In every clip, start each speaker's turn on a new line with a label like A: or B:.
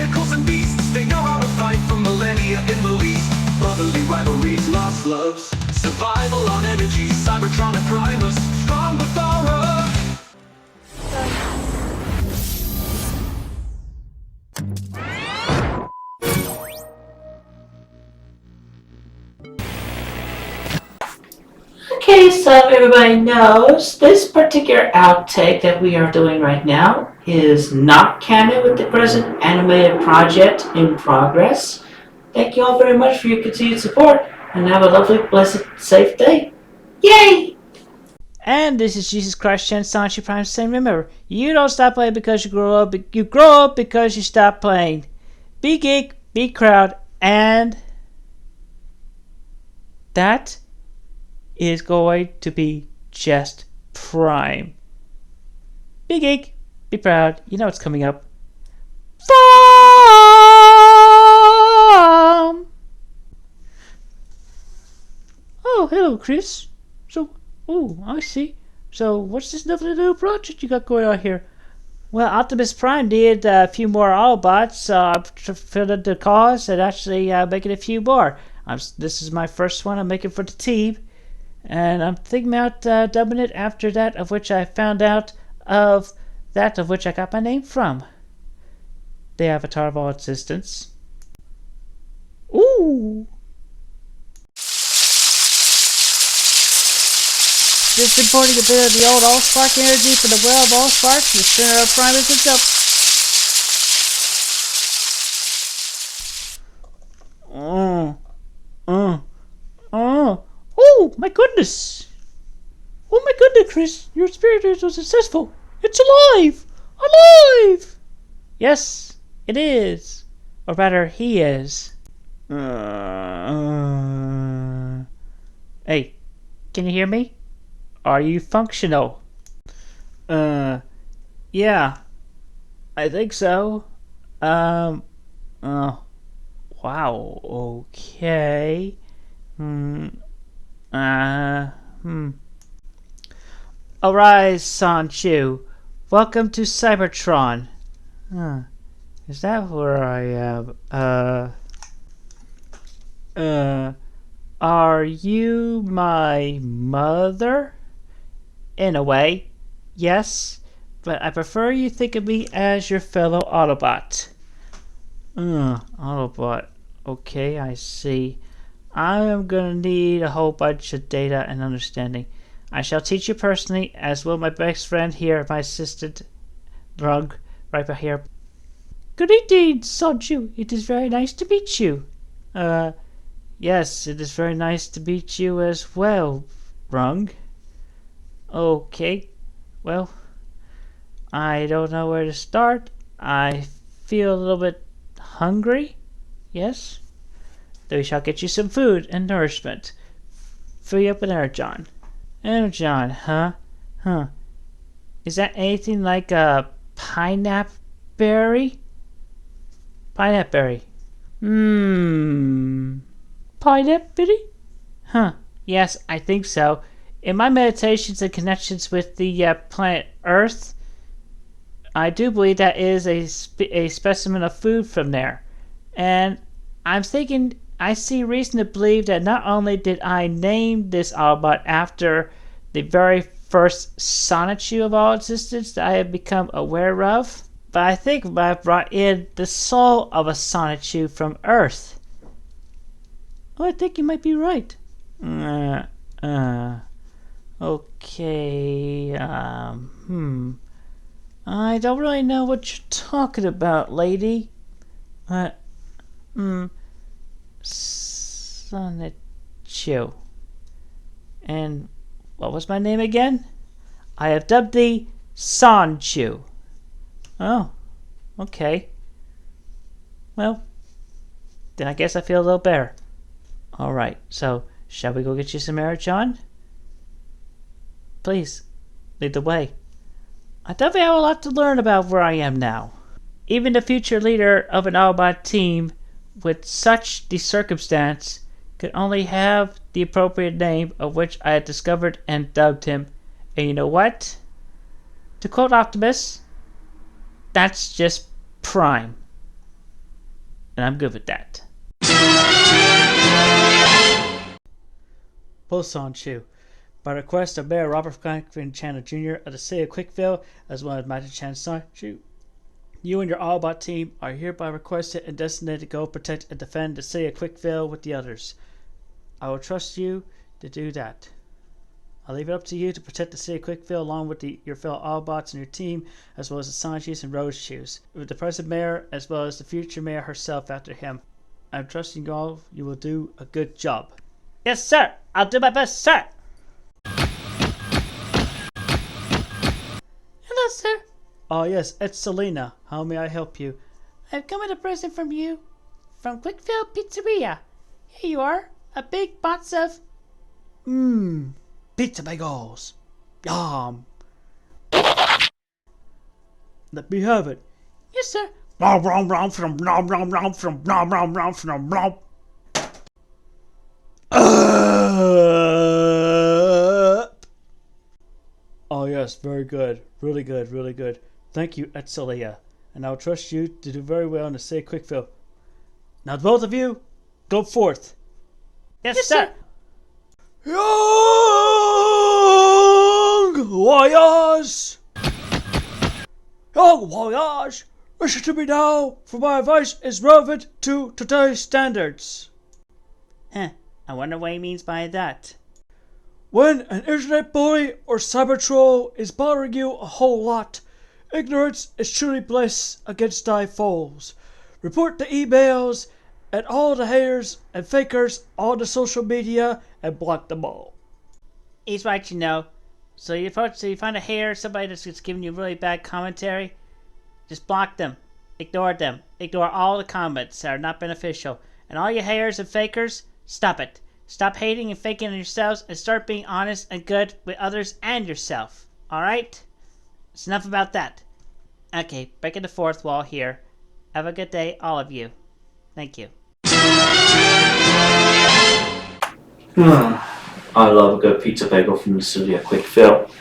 A: tentacles and beasts. They know how to fight for millennia in the least. Brotherly rivalries, lost loves, survival on energy, Cybertron and Primus, strong with aura.
B: Okay, so everybody knows this particular outtake that we are doing right now is not canon with the present animated project in progress. Thank you all very much for your continued support, and have a lovely, blessed, safe day. Yay!
C: And this is Jesus Christ and Son-Chu Prime saying, remember, you don't stop playing because you grow up because you stop playing. Be geek, be crowd, and that is going to be just prime. Be geek, be proud, you know what's coming up. Oh, hello, Chris. Oh, I see. So, what's this lovely little project you got going on here? Well, Optimus Prime needed a few more Autobots, so I've filled in the cause and actually making a few more. This is my first one I'm making for the team, and I'm thinking about dubbing it after that of which I found out of that of which I got my name from. The Avatar of all existence. Ooh! Just importing a bit of the old Allspark energy for the well of Allspark to the center of Primus itself. Oh, my goodness! Oh my goodness, Chris! Your experiment was successful! It's alive! Alive! Yes, it is. Or rather, he is. Hey, can you hear me? Are you functional? Yeah. I think so. Oh. Wow, okay. Arise, Son-Chu. Welcome to Cybertron. Is that where I am? Are you my mother? In a way, yes, but I prefer you think of me as your fellow Autobot. Autobot. Okay, I see. I am gonna need a whole bunch of data and understanding. I shall teach you personally, as will my best friend here, my assistant, Rug, right here. Good evening, Son-Chu. It is very nice to meet you. Yes, it is very nice to meet you as well, Rung. Okay, well, I don't know where to start. I feel a little bit hungry. Yes? Then we shall get you some food and nourishment. Fill you up with energon. Energon, huh? Is that anything like a pineapple berry? Pineapple berry. Pineapple berry? Yes, I think so. In my meditations and connections with the planet Earth, I do believe that is a specimen of food from there. And I'm thinking I see reason to believe that not only did I name this Autobot after the very first Sonichu of all existence that I have become aware of, but I think I brought in the soul of a Sonichu from Earth. Oh, I think you might be right. Okay, I don't really know what you're talking about, lady. Sonichu. And what was my name again? I have dubbed thee Son-Chu. Oh, okay. Well, then I guess I feel a little better. Alright, so shall we go get you some energon? Please, lead the way. I definitely have a lot to learn about where I am now. Even the future leader of an Autobot team with such the circumstance could only have the appropriate name of which I had discovered and dubbed him. And you know what? To quote Optimus, that's just prime. and I'm good with that. Post Son-Chu. By request of Mayor Robert Franklin Chandler Jr. of the city of Cwcville, as well as Medatron Sonichu, you and your Autobot team are hereby requested and designated to go protect and defend the city of Cwcville with the others. I will trust you to do that. I'll leave it up to you to protect the city of Cwcville along with your fellow Autobots and your team, as well as the Sonichus and Roadchus, with the present mayor as well as the future mayor herself after him. I'm trusting you all you will do a good job. Yes, sir! I'll do my best, sir! Hello, sir. Oh, yes, Excelina. How may I help you? I've come with a present from you. From Cwcville Pizzeria. Here you are. A big box of... pizza bagels. Yum. Let me have it. Yes, sir. Oh yes, very good. Really good, really good. Thank you, Excelina. And I'll trust you to do very well in the city of Cwcville. Now both of you, go forth. Yes, sir. Young warriors! Young warriors! Listen to me now, for my advice is relevant to today's standards. I wonder what he means by that. When an internet bully or cyber troll is bothering you a whole lot, ignorance is truly bliss against thy foes. Report the emails and all the haters and fakers on the social media and block them all. He's right, you know. So you find a hater, somebody that's just giving you really bad commentary, just block them. Ignore them. Ignore all the comments that are not beneficial. And all you haters and fakers, stop it. Stop hating and faking on yourselves and start being honest and good with others and yourself. Alright? It's enough about that. Okay, breaking the fourth wall here. Have a good day, all of you. Thank you.
B: I love a good pizza bagel from the city of Cwcville.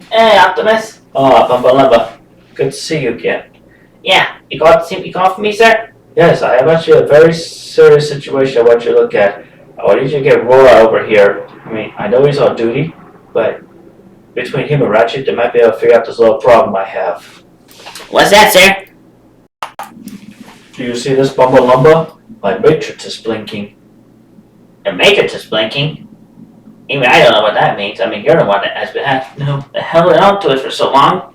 D: Hey, Optimus.
B: Oh, Bumba Lumba. Good to see you again.
D: Yeah, you called for me, sir?
B: Yes, I have actually a very serious situation I want you to look at. I want you to get Rollout over here. I mean, I know he's on duty, but between him and Ratchet, they might be able to figure out this little problem I have.
D: What's that, sir?
B: Do you see this, Bumba Lumba? My matrix is blinking.
D: The Matrix is blinking. Even I don't know what that means. I mean, you're the one that has been held on to it for so long.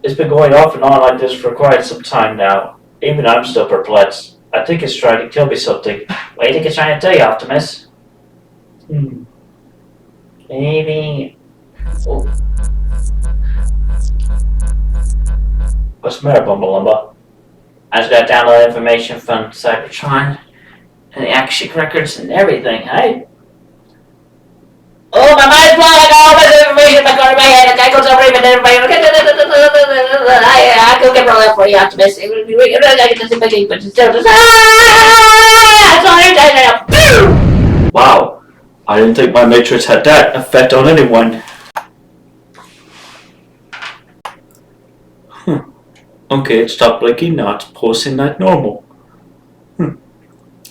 B: It's been going off and on like this for quite some time now. Even I'm still perplexed. I think it's trying to kill me something.
D: What do you think it's trying to tell you, Optimus?
B: Maybe... Oh. What's the matter, Bumba Lumba?
D: I just got to download information from Cybertron and the Akashic records and everything. Oh, my mind's blown! I got all this information back over my head. I goes over even everybody. I go get Rollout for you, Optimus. I get this big, but it's still just
B: Wow, I didn't think my matrix had that effect on anyone. Okay, it stopped blinking, now it's pulsing like normal.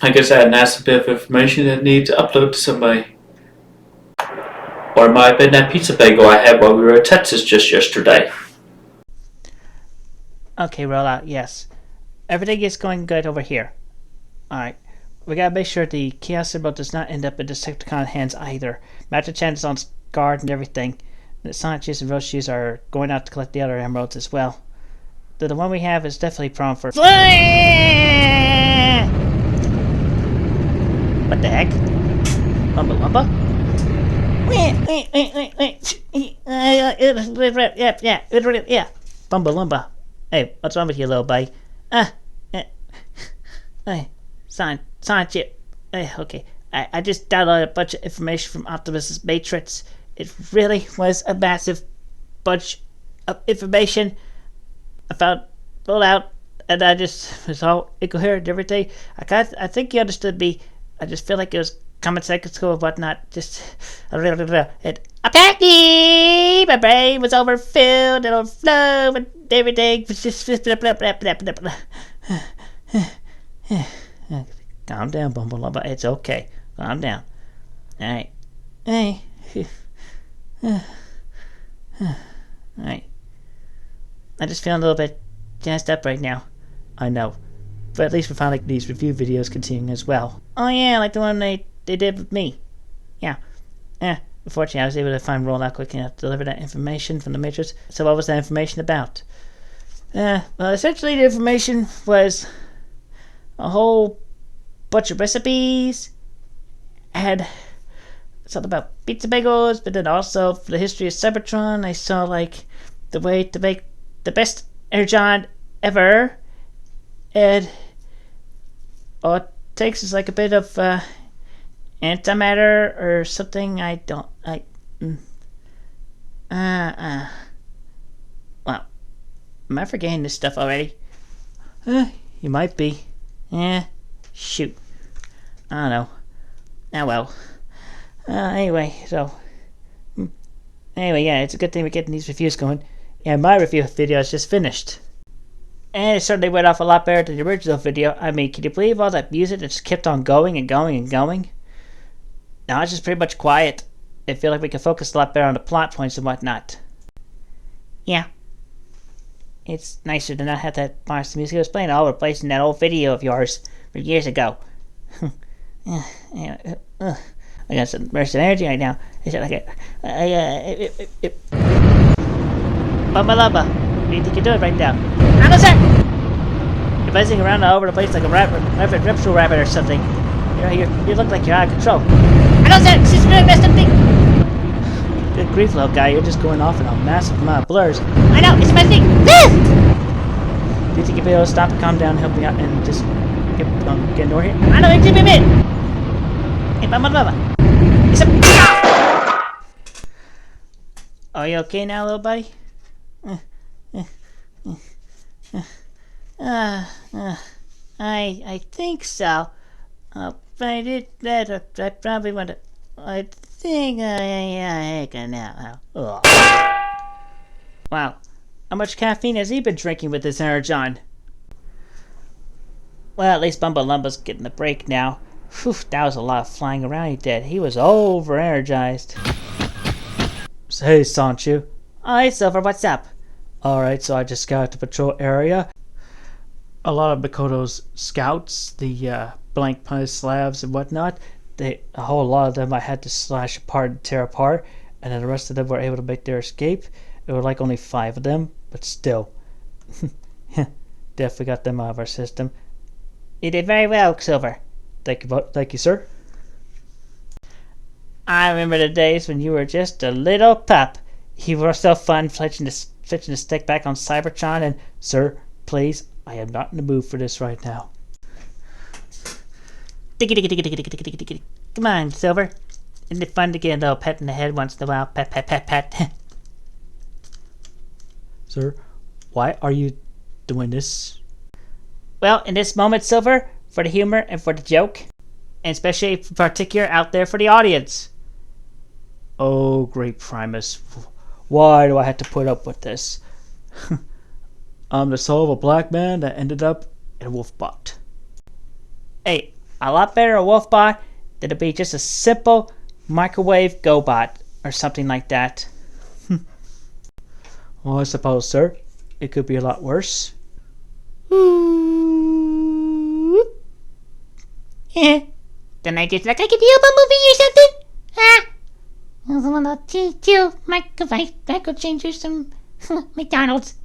B: I guess I had an asked a bit of information that I need to upload to somebody. Or it might have been that pizza bagel I had while we were in Texas just yesterday.
C: Okay, Rollout, yes. Everything is going good over here. Alright. We gotta make sure the Chaos Emerald does not end up in Decepticlone hands either. Medatron is on guard and everything. The Sonichus and Roadchus are going out to collect the other emeralds as well. The one we have is definitely prone for... What the heck? Bumba Lumba? Yeah. Bumba Lumba. Hey, what's wrong with you, little buddy? Sonichu. Okay. I just downloaded a bunch of information from Optimus's Matrix. It really was a massive bunch of information. I found Rollout, and I just was all incoherent and everything. I think you understood me. I just feel like it was common second school and whatnot. Just and apparently my brain was overfilled and overflowed and everything was just blah, blah, blah, blah, blah, blah. Calm down, Bumba Lumba. It's okay. Calm down. Alright. Hey. Alright. I just feel a little bit jazzed up right now. I know. But at least we found like these review videos continuing as well. Oh yeah, like the one they did with me. Yeah. Unfortunately, I was able to find Rollout quickly enough to deliver that information from the Matrix. So what was that information about? Well, essentially the information was a whole bunch of recipes. Had something about pizza bagels, but then also for the history of Cybertron, I saw like the way to make the best energon ever. And all it takes is like a bit of antimatter or something. Well, am I forgetting this stuff already? You might be. Shoot. I don't know. Ah, well. Anyway, yeah, it's a good thing we're getting these reviews going. Yeah, my review video is just finished. And it certainly went off a lot better than the original video. I mean, can you believe all that music that just kept on going and going and going? Now it's just pretty much quiet. I feel like we can focus a lot better on the plot points and whatnot. Yeah. It's nicer to not have that monster music. It was playing all over the place in that old video of yours from years ago. I got some burst of energy right now. It's like Bumba Lumba, what do you think you're doing right now? I know, sir! You're buzzing around all over the place like a reptile rabbit or something. You look like you're out of control. I know, sir! This is really messed up thing! Good grief, little guy, you're just going off in a massive amount of blurs. I know, it's my thing! Do you think you'll be able to stop and calm down and help me out and just get over here? I know, it's a bit! Hey, Bumba Lumba! It's a... Are you okay now, little buddy? I think so. But I did that. I probably want to. I think I can now. Wow. How much caffeine has he been drinking with this energon? Well, at least Bumba Lumba's getting the break now. Whew, that was a lot of flying around he did. He was over-energized. Hey, Son-Chu. Hi, Silver, what's up? Alright, so I just scouted the patrol area. A lot of Mikoto's scouts, the blank Punislavs and whatnot, a whole lot of them I had to slash apart and tear apart, and then the rest of them were able to make their escape. It were like only 5 of them, but still. Definitely got them out of our system. You did very well, Silver. Thank you, sir. I remember the days when you were just a little pup. You were so fun fetching the stick back on Cybertron, and sir, please, I am not in the mood for this right now. Come on, Silver. Isn't it fun to get a little pet in the head once in a while? Pet, pet, pet, pet. Sir, why are you doing this? Well, in this moment, Silver, for the humor and for the joke, and especially in particular out there for the audience. Oh, great Primus. Why do I have to put up with this? I'm the soul of a black man that ended up in a wolf bot. Hey, a lot better a wolf bot than to be just a simple microwave GoBot or something like that. Well, I suppose, sir, it could be a lot worse. Yeah. Then I just look like a Bumba movie or something? I was a little too microwave go change you some McDonald's.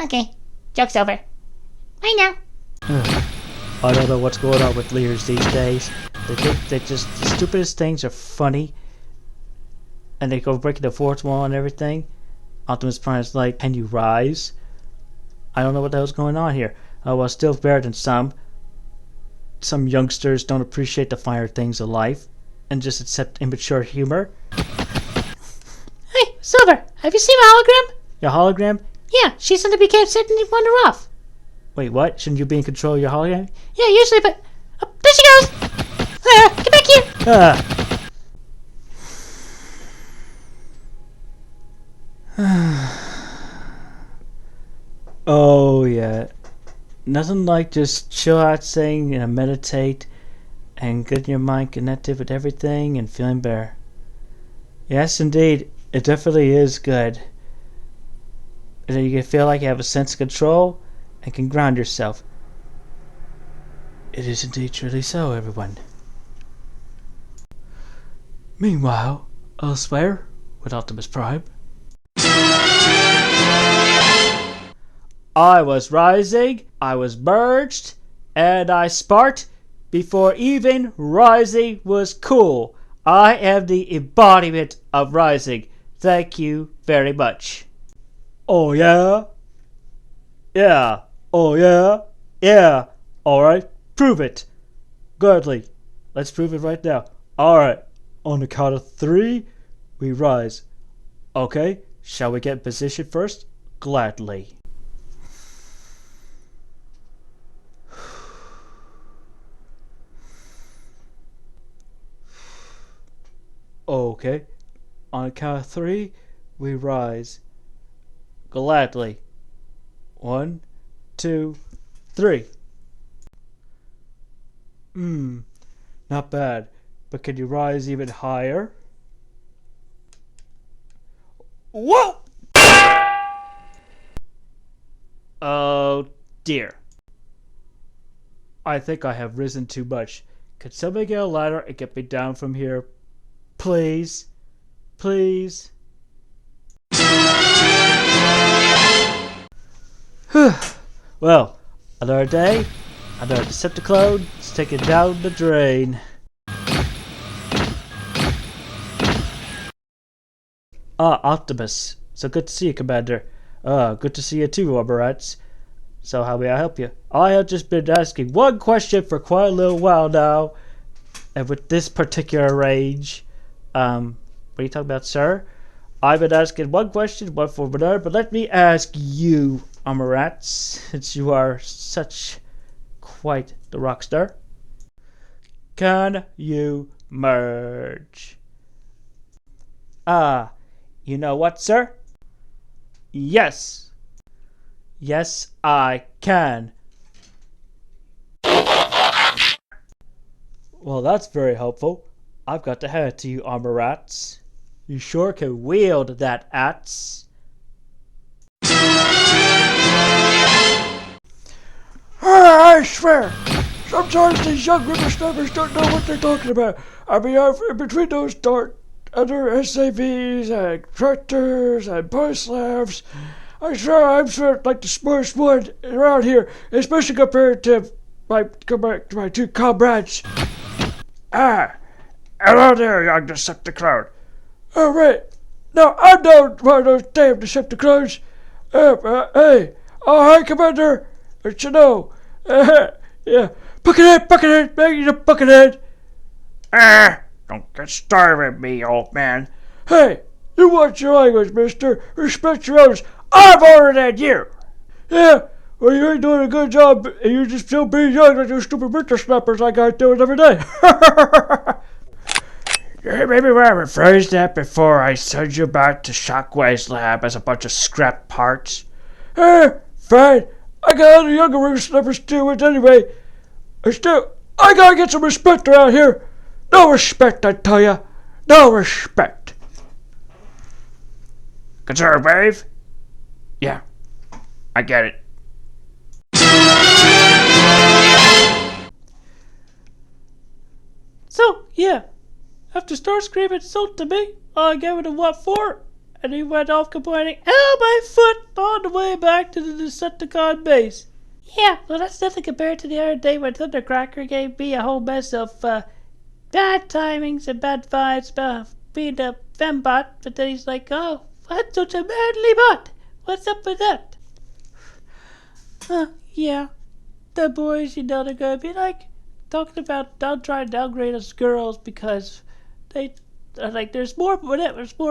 C: Okay, joke's over. Bye now. I don't know what's going on with leaders these days. They think that just the stupidest things are funny, and they go breaking the fourth wall and everything. Optimus Prime's like, "Can you rise?" I don't know what the hell's going on here. Oh well, still better than some. Some youngsters don't appreciate the finer things of life and just accept immature humor. Hey, Silver, have you seen my hologram? Your hologram? Yeah, she suddenly became suddenly wander off. Wait, what? Shouldn't you be in control of your hologram? Yeah, usually, but... there she goes! Get back here! Oh, yeah. nothing like just chill out, saying, meditate and getting your mind connected with everything and feeling better. Yes, indeed, it definitely is good. And then you can feel like you have a sense of control and can ground yourself. It is indeed truly so, everyone. Meanwhile, elsewhere, with Optimus Prime, I was rising, I was merged, and I sparked before even rising was cool. I am the embodiment of rising. Thank you very much. Oh yeah? Yeah. Oh yeah? Yeah. Alright, prove it. Gladly. Let's prove it right now. Alright, on the count of 3, we rise. Okay, shall we get in position first? Gladly. Okay, on the count of 3, we rise. Gladly. 1, 2, 3. Not bad. But can you rise even higher? Whoa! Oh dear. I think I have risen too much. Could somebody get a ladder and get me down from here? Please? Please? Well, another day, another Decepticlone is taken down the drain. Optimus. So good to see you, Commander. Good to see you too, Arborats. So how may I help you? I have just been asking one question for quite a little while now. And with this particular range, what are you talking about, sir? I've been asking one question, one for another, but let me ask you, Arborats, since you are such quite the rock star. Can you merge? You know what, sir? Yes. Yes, I can. Well, that's very helpful. I've got to hand it to you, Arborats. You sure can wield that axe. I swear, sometimes these young whippersnappers don't know what they're talking about. I mean, in between those other S.A.Vs and Crackders and Punislavs, I'm sure like the smartest one around here, especially compared to my 2 comrades. Hello there, young Decepticlone. Oh, right. No, I'm not one of those damn Decepticlones. Hey. Oh, hi, Commander. What you know? Yeah. Buckethead, make you the Buckethead. Don't get started with me, old man. Hey, you watch your language, mister. Respect your elders. I'm older than you. Yeah, well, you ain't doing a good job, and you're just still being young like those stupid whippersnappers I got doing every day. Maybe we haven't phrased that before I send you back to Shockwave's lab as a bunch of scrap parts. Fine. I got other younger whippersnappers to deal with anyway. I gotta get some respect around here. No respect, I tell ya. No respect. Conserve wave? Yeah, I get it. So, yeah, after Starscream insulted me, I gave it a what for, and he went off complaining, "Ow, my foot!" on the way back to the Decepticon base. Yeah, well, that's nothing compared to the other day when Thundercracker gave me a whole mess of bad timings and bad vibes about being a fembot, but then he's like, "Oh, I'm such a manly bot. What's up with that?" Yeah, the boys, they're gonna be like talking about trying to downgrade us girls because they are like there's more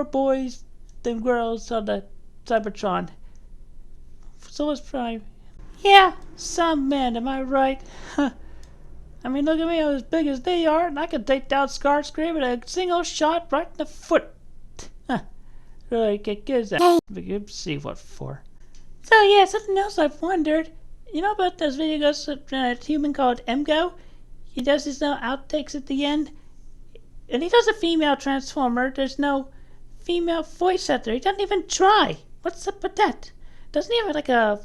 C: boys than girls on the Cybertron. So is Prime. Yeah, some men, am I right? I mean, look at me, I'm as big as they are, and I can take down Starscream with a single shot right in the foot. Really, get that. Let's see what for. So yeah, something else I've wondered You know about those videos of a human called Emgo? He does his outtakes at the end. And he does a female transformer. There's no female voice actor. He doesn't even try. What's up with that? Doesn't he have like a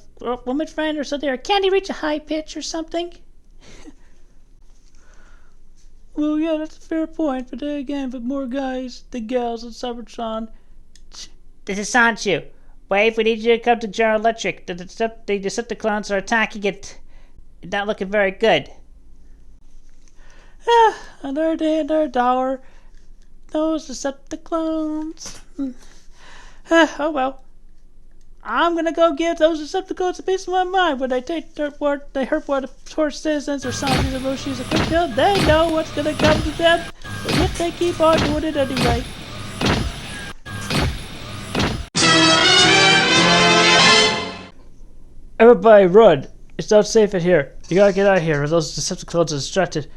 C: woman friend or something? Or can't he reach a high pitch or something? Well, yeah, that's a fair point. But then again, but more guys than gals on Cybertron. This is Son-Chu. Wave, we need you to come to General Electric. The Decepticlones are attacking it. Not looking very good. Another day, another dollar. Those Decepticlones. Oh well. I'm gonna go give those Decepticlones a piece of my mind when they hurt one of the poor citizens or something of Roshi's a Cwcville. They know what's gonna come to them, but yet they keep on doing it anyway. Everybody run! It's not safe in here. You gotta get out of here or those Decepticlones are distracted.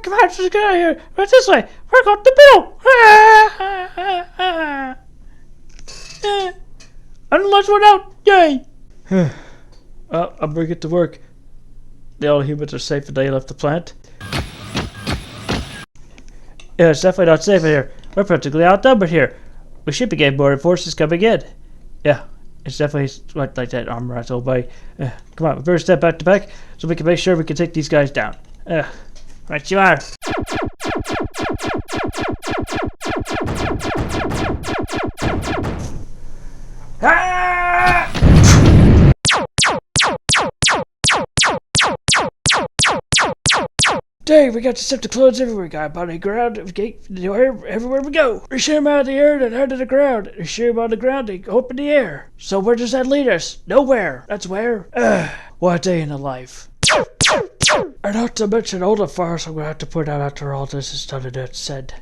C: Come on, just get out of here! Right this way! We're going to the middle! Unless we're out! Yay! I'm bringing it to work. The only humans are safe and they left the plant. Yeah, it's definitely not safe in here. We're practically outnumbered here. We should be getting more forces coming in. Yeah. It's definitely like that armor I told buddy. Come on, we better step back to back so we can make sure we can take these guys down. Right you are. Ah! Dang, we got Decepticlones everywhere. We got them on the ground, everywhere we go. We shoot them out of the air and out of the ground. We shoot them on the ground, they go up in the air. So where does that lead us? Nowhere. That's where. What a day in the life. And not to mention all the fires I'm going to have to put out after all this is done and that's said.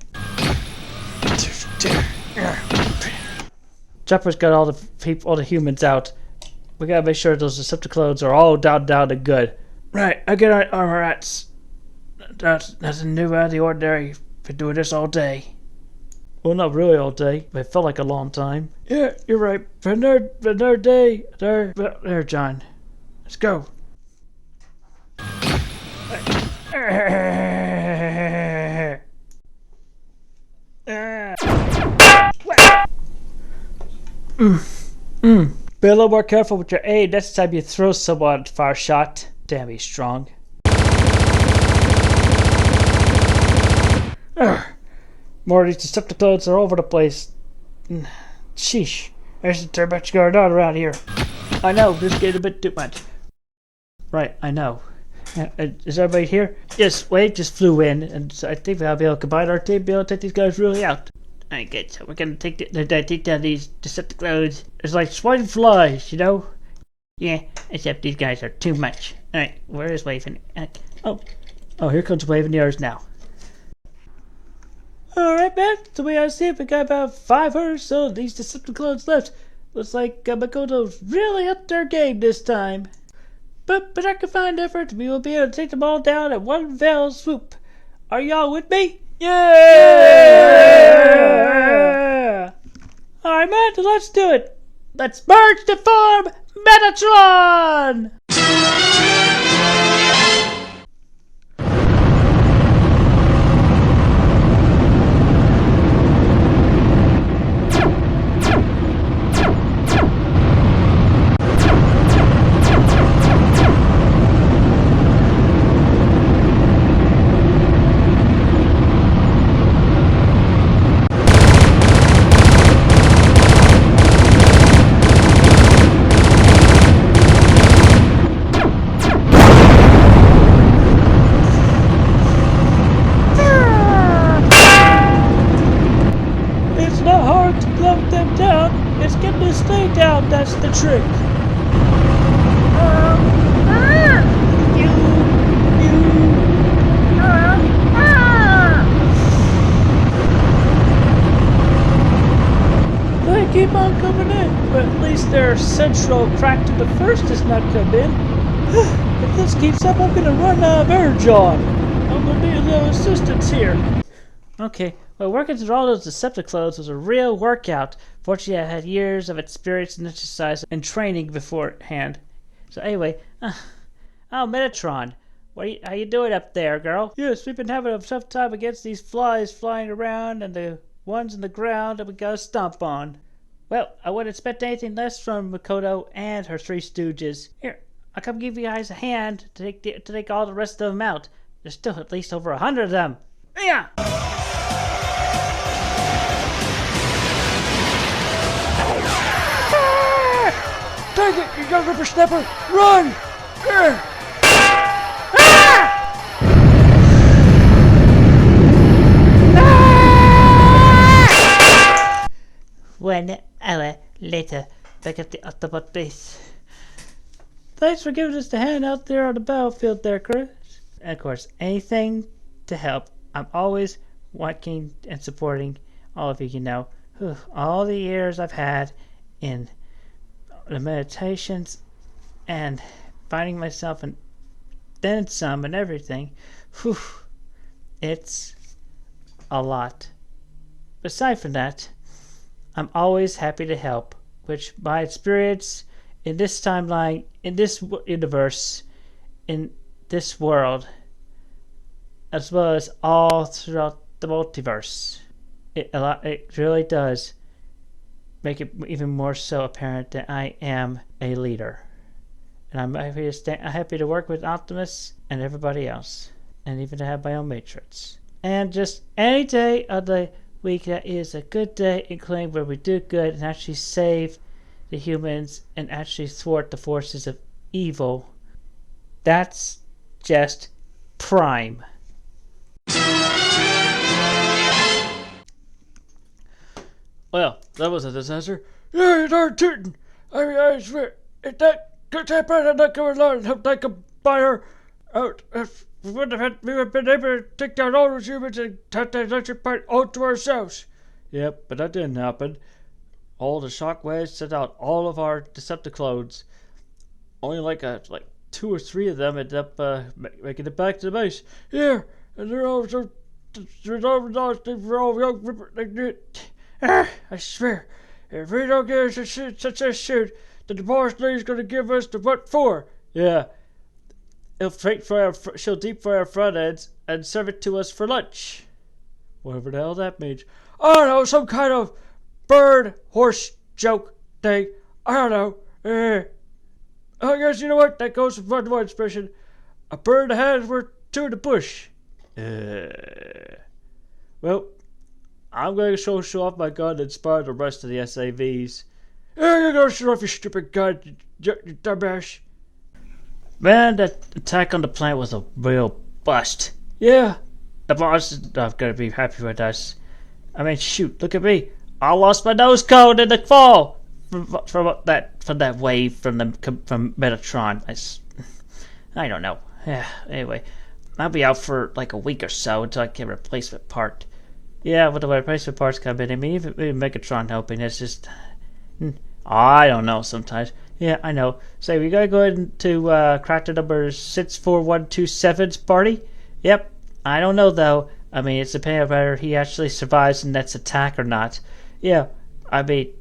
C: Chapper's got all the humans out. We gotta make sure those Decepticlones are all down and good. Right, I get our armor rats. That's nothing new out of the ordinary. Been doing this all day. Well, not really all day, but it felt like a long time. Yeah, you're right. For another day. There, John. Let's go. Be a little more careful with your aim. Next time you throw someone, Fireshot. Damn, he's strong. More of these Decepticlones are all over the place. Sheesh. There's too much going on around here. I know, this is getting a bit too much. Right, I know. Is everybody here? Yes, Wade just flew in, and so I think we'll be able to combine our team, be able to take these guys really out. Alright, good. So we're gonna take down these Decepticlones. It's like swine flies, you know? Yeah, except these guys are too much. Alright, where is Wave? Oh, here comes Wave in yours now. Alright, man. So we gotta see if we got about 500 or so of these Decepticlones left. Looks like Mikoto's really up their game this time. But with our combined effort, we will be able to take them all down at one fell swoop. Are y'all with me? Yeah! Alright, man, so let's do it. Let's merge to form Medatron! That's the trick. They keep on coming in, but at least their central Crackder the First has not come in. If this keeps up, I'm gonna run Verge on. I'm gonna need a little assistance here. Okay, well, working through all those Decepticlones was a real workout. Fortunately, I had years of experience and exercise and training beforehand. So anyway, oh, Medatron, how you doing up there, girl? Yes, we've been having a tough time against these flies flying around and the ones in the ground that we gotta stomp on. Well, I wouldn't expect anything less from Mikoto and her three stooges. Here, I'll come give you guys a hand to take all the rest of them out. There's still at least over 100 of them. Yeah!
E: Dang it, you young whippersnapper! Run!
C: One hour later, back at the Autobot base. Thanks for giving us the hand out there on the battlefield there, Chris. And of course, anything to help. I'm always working and supporting all of you, you know. All the years I've had in the meditations and finding myself and then some and everything. Whew, it's a lot. Aside from that, I'm always happy to help, which my experience in this timeline, in this universe, in this world, as well as all throughout the multiverse, it really does make it even more so apparent that I am a leader. And I'm happy to work with Optimus and everybody else, and even to have my own Matrix. And just any day of the week that is a good day, including where we do good and actually save the humans and actually thwart the forces of evil, that's just prime.
E: Well, that was a disaster. Yeah, you darn tootin'. I swear, if that Chapper had not come along and helped take a buyer out, we would have been able to take down all those humans and have that electric part all to ourselves. Yep, but that didn't happen. All the shockwaves sent out all of our Decepticlones. Only like 2 or 3 of them ended up making it back to the base. Yeah, and they're all so lost. They're all young. I swear, if we don't get such a suit, then the boss lady's gonna give us the what for. Yeah, she'll deep fry our front ends and serve it to us for lunch. Whatever the hell that means. I don't know, some kind of bird horse joke thing. I don't know. I guess you know what? That goes with one expression. A bird in the hand is worth 2 in the bush. Well, I'm going to show off my gun and inspire the rest of the S.A.Vs. You're going to show off your stupid gun, you dumbass.
C: Man, that attack on the planet was a real bust.
E: Yeah.
C: The boss is not going to be happy with us. I mean, shoot, look at me. I lost my nose cone in the fall from that wave from Medatron. I don't know. Yeah, anyway, I'll be out for like a week or so until I get a replacement part. Yeah, with the replacement parts come in, I mean, even Megatron helping, it's just, I don't know sometimes. Yeah, I know. So we gotta go into Crackder number 64127's party? Yep, I don't know though. I mean, it's depending on whether he actually survives the next attack or not. Yeah, I mean,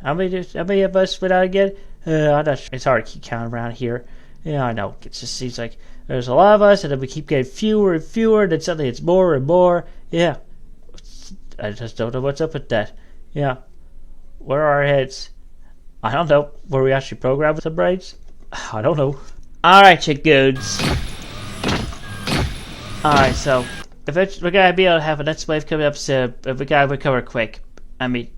C: how many of us went out again? I'm not sure. It's hard to keep counting around here. Yeah, I know. It just seems like there's a lot of us, and then we keep getting fewer and fewer, and then suddenly it's more and more. Yeah, I just don't know what's up with that. Yeah, where are our heads? I don't know. Were we actually programmed with some brains? I don't know. Alright, you goons. Alright, so we're gonna be able to have a next wave coming up soon, but we gotta recover quick. I mean,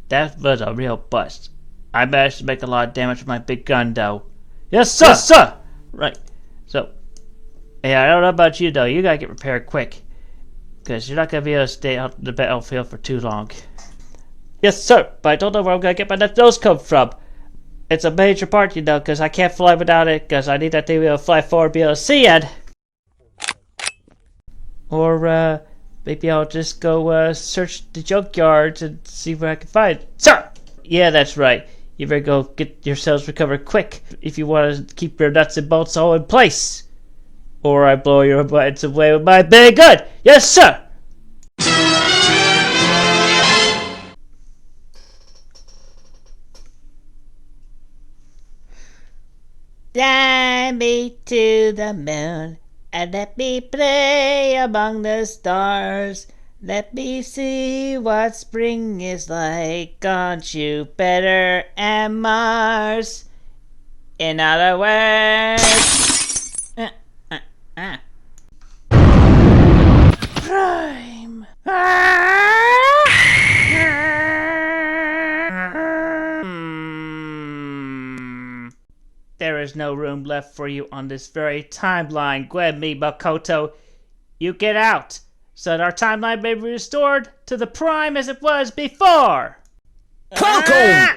C: that was a real bust. I managed to make a lot of damage with my big gun, though. Yes, sir! Yes, sir! Right. So, yeah, I don't know about you, though. You gotta get repaired quick. Because you're not gonna be able to stay out in the battlefield for too long. Yes, sir, but I don't know where I'm gonna get my next nose cone from. It's a major part, you know, because I can't fly without it, because I need that thing to be able to fly forward, be able to see it. Or, maybe I'll just go, search the junkyards and see where I can find it. Sir! Yeah, that's right. You better go get yourselves recovered quick if you want to keep your nuts and bolts all in place. Or I blow your buttons away with my big gun. Yes, sir! Fly me to the moon and let me play among the stars. Let me see what spring is like on Jupiter and Mars. In other words, Prime. There is no room left for you on this very timeline, Gwenmi Mikoto. You get out, so that our timeline may be restored to the Prime as it was before.
A: Welcome!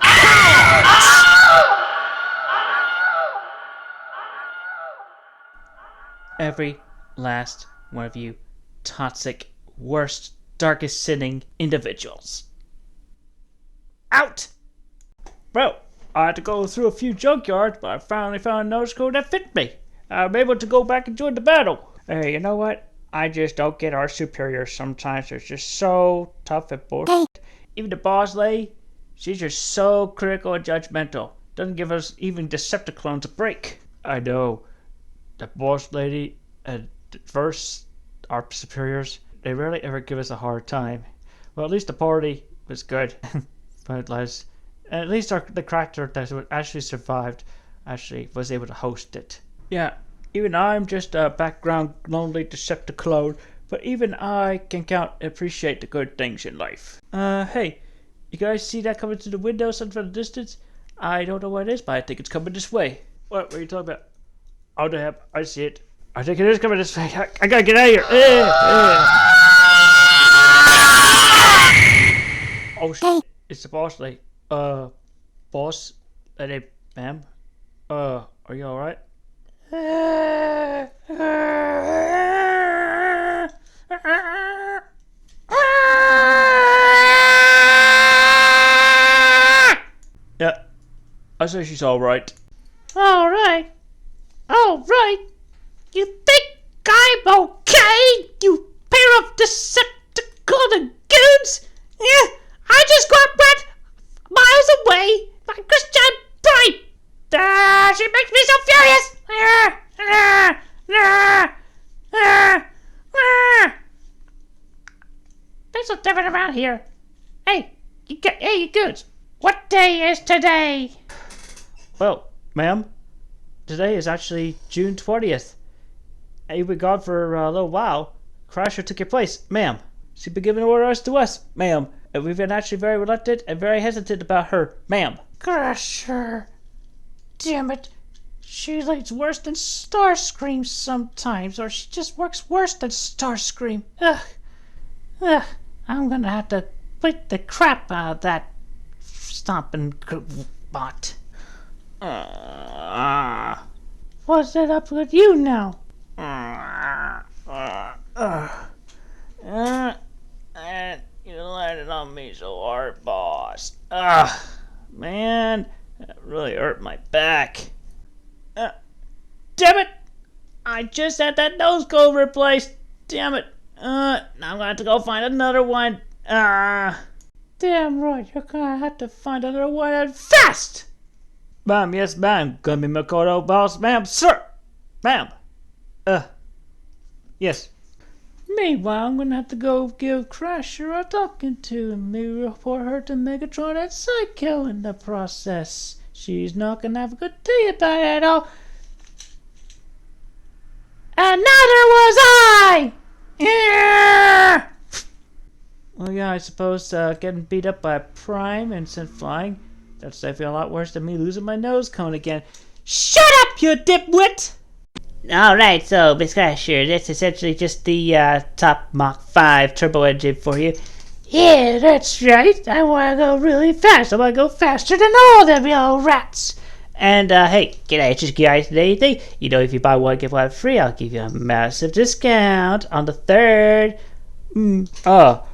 C: Every last one of you toxic, worst, darkest sinning individuals. Out! Well, I had to go through a few junkyards, but I finally found a nose code that fit me. I'm able to go back and join the battle. Hey, you know what? I just don't get our superiors sometimes. They're just so tough and bullshit. Even the boss lady, she's just so critical and judgmental. Doesn't give us even Decepticlones a break. I know. The boss lady and the First, our superiors, they rarely ever give us a hard time. Well, at least the party was good. But at least the Crackder that actually survived actually was able to host it. Yeah, even I'm just a background lonely Decepticlone, but even I can count and appreciate the good things in life. Hey, you guys see that coming through the window something from the distance? I don't know what it is, but I think it's coming this way. What are you talking about? Oh, damn, I see it. I think it is coming this way. I gotta get out of here. Oh, shit. It's the boss lady. Boss lady, ma'am? Are you alright? Yeah, I say she's alright. Alright. Alright. You think I'm okay, you pair of Decepticlone goons? Yeah, I just got wet miles away by Christian Pride. She makes me so furious. Things look different around here. Hey, you goons. What day is today? Well, ma'am, today is actually June 20th. You've been gone for a little while. Crasher took your place, ma'am. She's been giving orders to us, ma'am. And we've been actually very reluctant and very hesitant about her, ma'am. Crasher. Damn it. She leads worse than Starscream sometimes, or she just works worse than Starscream. Ugh. I'm gonna have to beat the crap out of that stomping bot. What's it up with you now? You landed on me so hard, boss. Man, that really hurt my back. Damn it! I just had that nose cone replaced. Damn it. Now I'm gonna have to go find another one. Damn right, you're gonna have to find another one and fast! Ma'am, yes, ma'am. Gwenmi Mikoto, boss, ma'am, sir! Ma'am. Yes. Meanwhile, I'm gonna have to go give Crasher a talking to and maybe report her to Megatron and Psycho in the process. She's not gonna have a good day about it at all. And neither was I! Yeah! Well, yeah, I suppose getting beat up by Prime and sent flying, that's definitely a lot worse than me losing my nose cone again. Shut up, you dipwit! Alright, so, Miss Crasher, that's essentially just the top Mach 5 turbo engine for you. Yeah, that's right. I want to go really fast. I want to go faster than all them little rats. And, hey, can I just guys anything? You know, if you buy one, get one free, I'll give you a massive discount on the third. Well,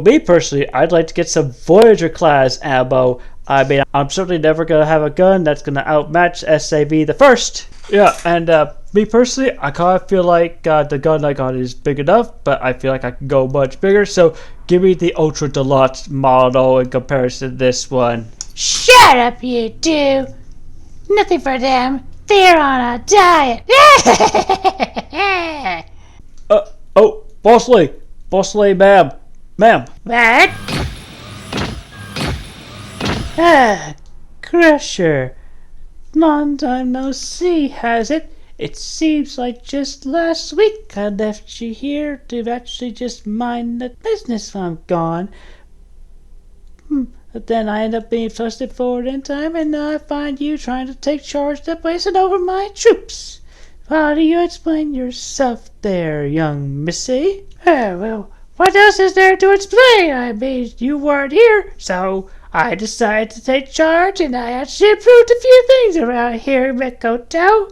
C: me personally, I'd like to get some Voyager class ammo. I mean, I'm certainly never going to have a gun that's going to outmatch S.A.V. the First. Yeah, and me personally, I kind of feel like the gun I got is big enough, but I feel like I can go much bigger, so give me the Ultra Deluxe model in comparison to this one. Shut up, you two! Nothing for them.
F: They're on a diet.
E: Oh, Boss Lee, ma'am.
F: What?
C: Crusher. Long time no see, has it? It seems like just last week I left you here to actually just mind the business while I'm gone. But then I end up being trusted forward in time, and now I find you trying to take charge of the place and over my troops. How do you explain yourself there, young missy?
F: Well, what else is there to explain? I mean, you weren't here, so I decided to take charge, and I actually improved a few things around here, Mikoto.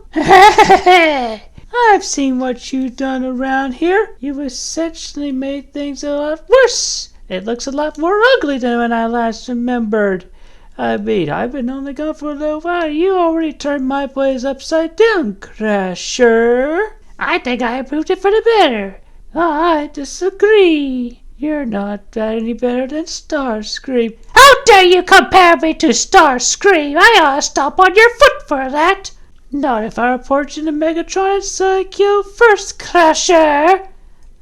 C: I've seen what you've done around here. You've essentially made things a lot worse. It looks a lot more ugly than when I last remembered. I mean, I've been only gone for a little while. You already turned my place upside down, Crasher.
F: I think I improved it for the better.
C: I disagree. You're not any better than Starscream.
F: How dare you compare me to Starscream? I ought to stomp on your foot for that.
C: Not if I report you to Medatron and Sonichu first, Crasher.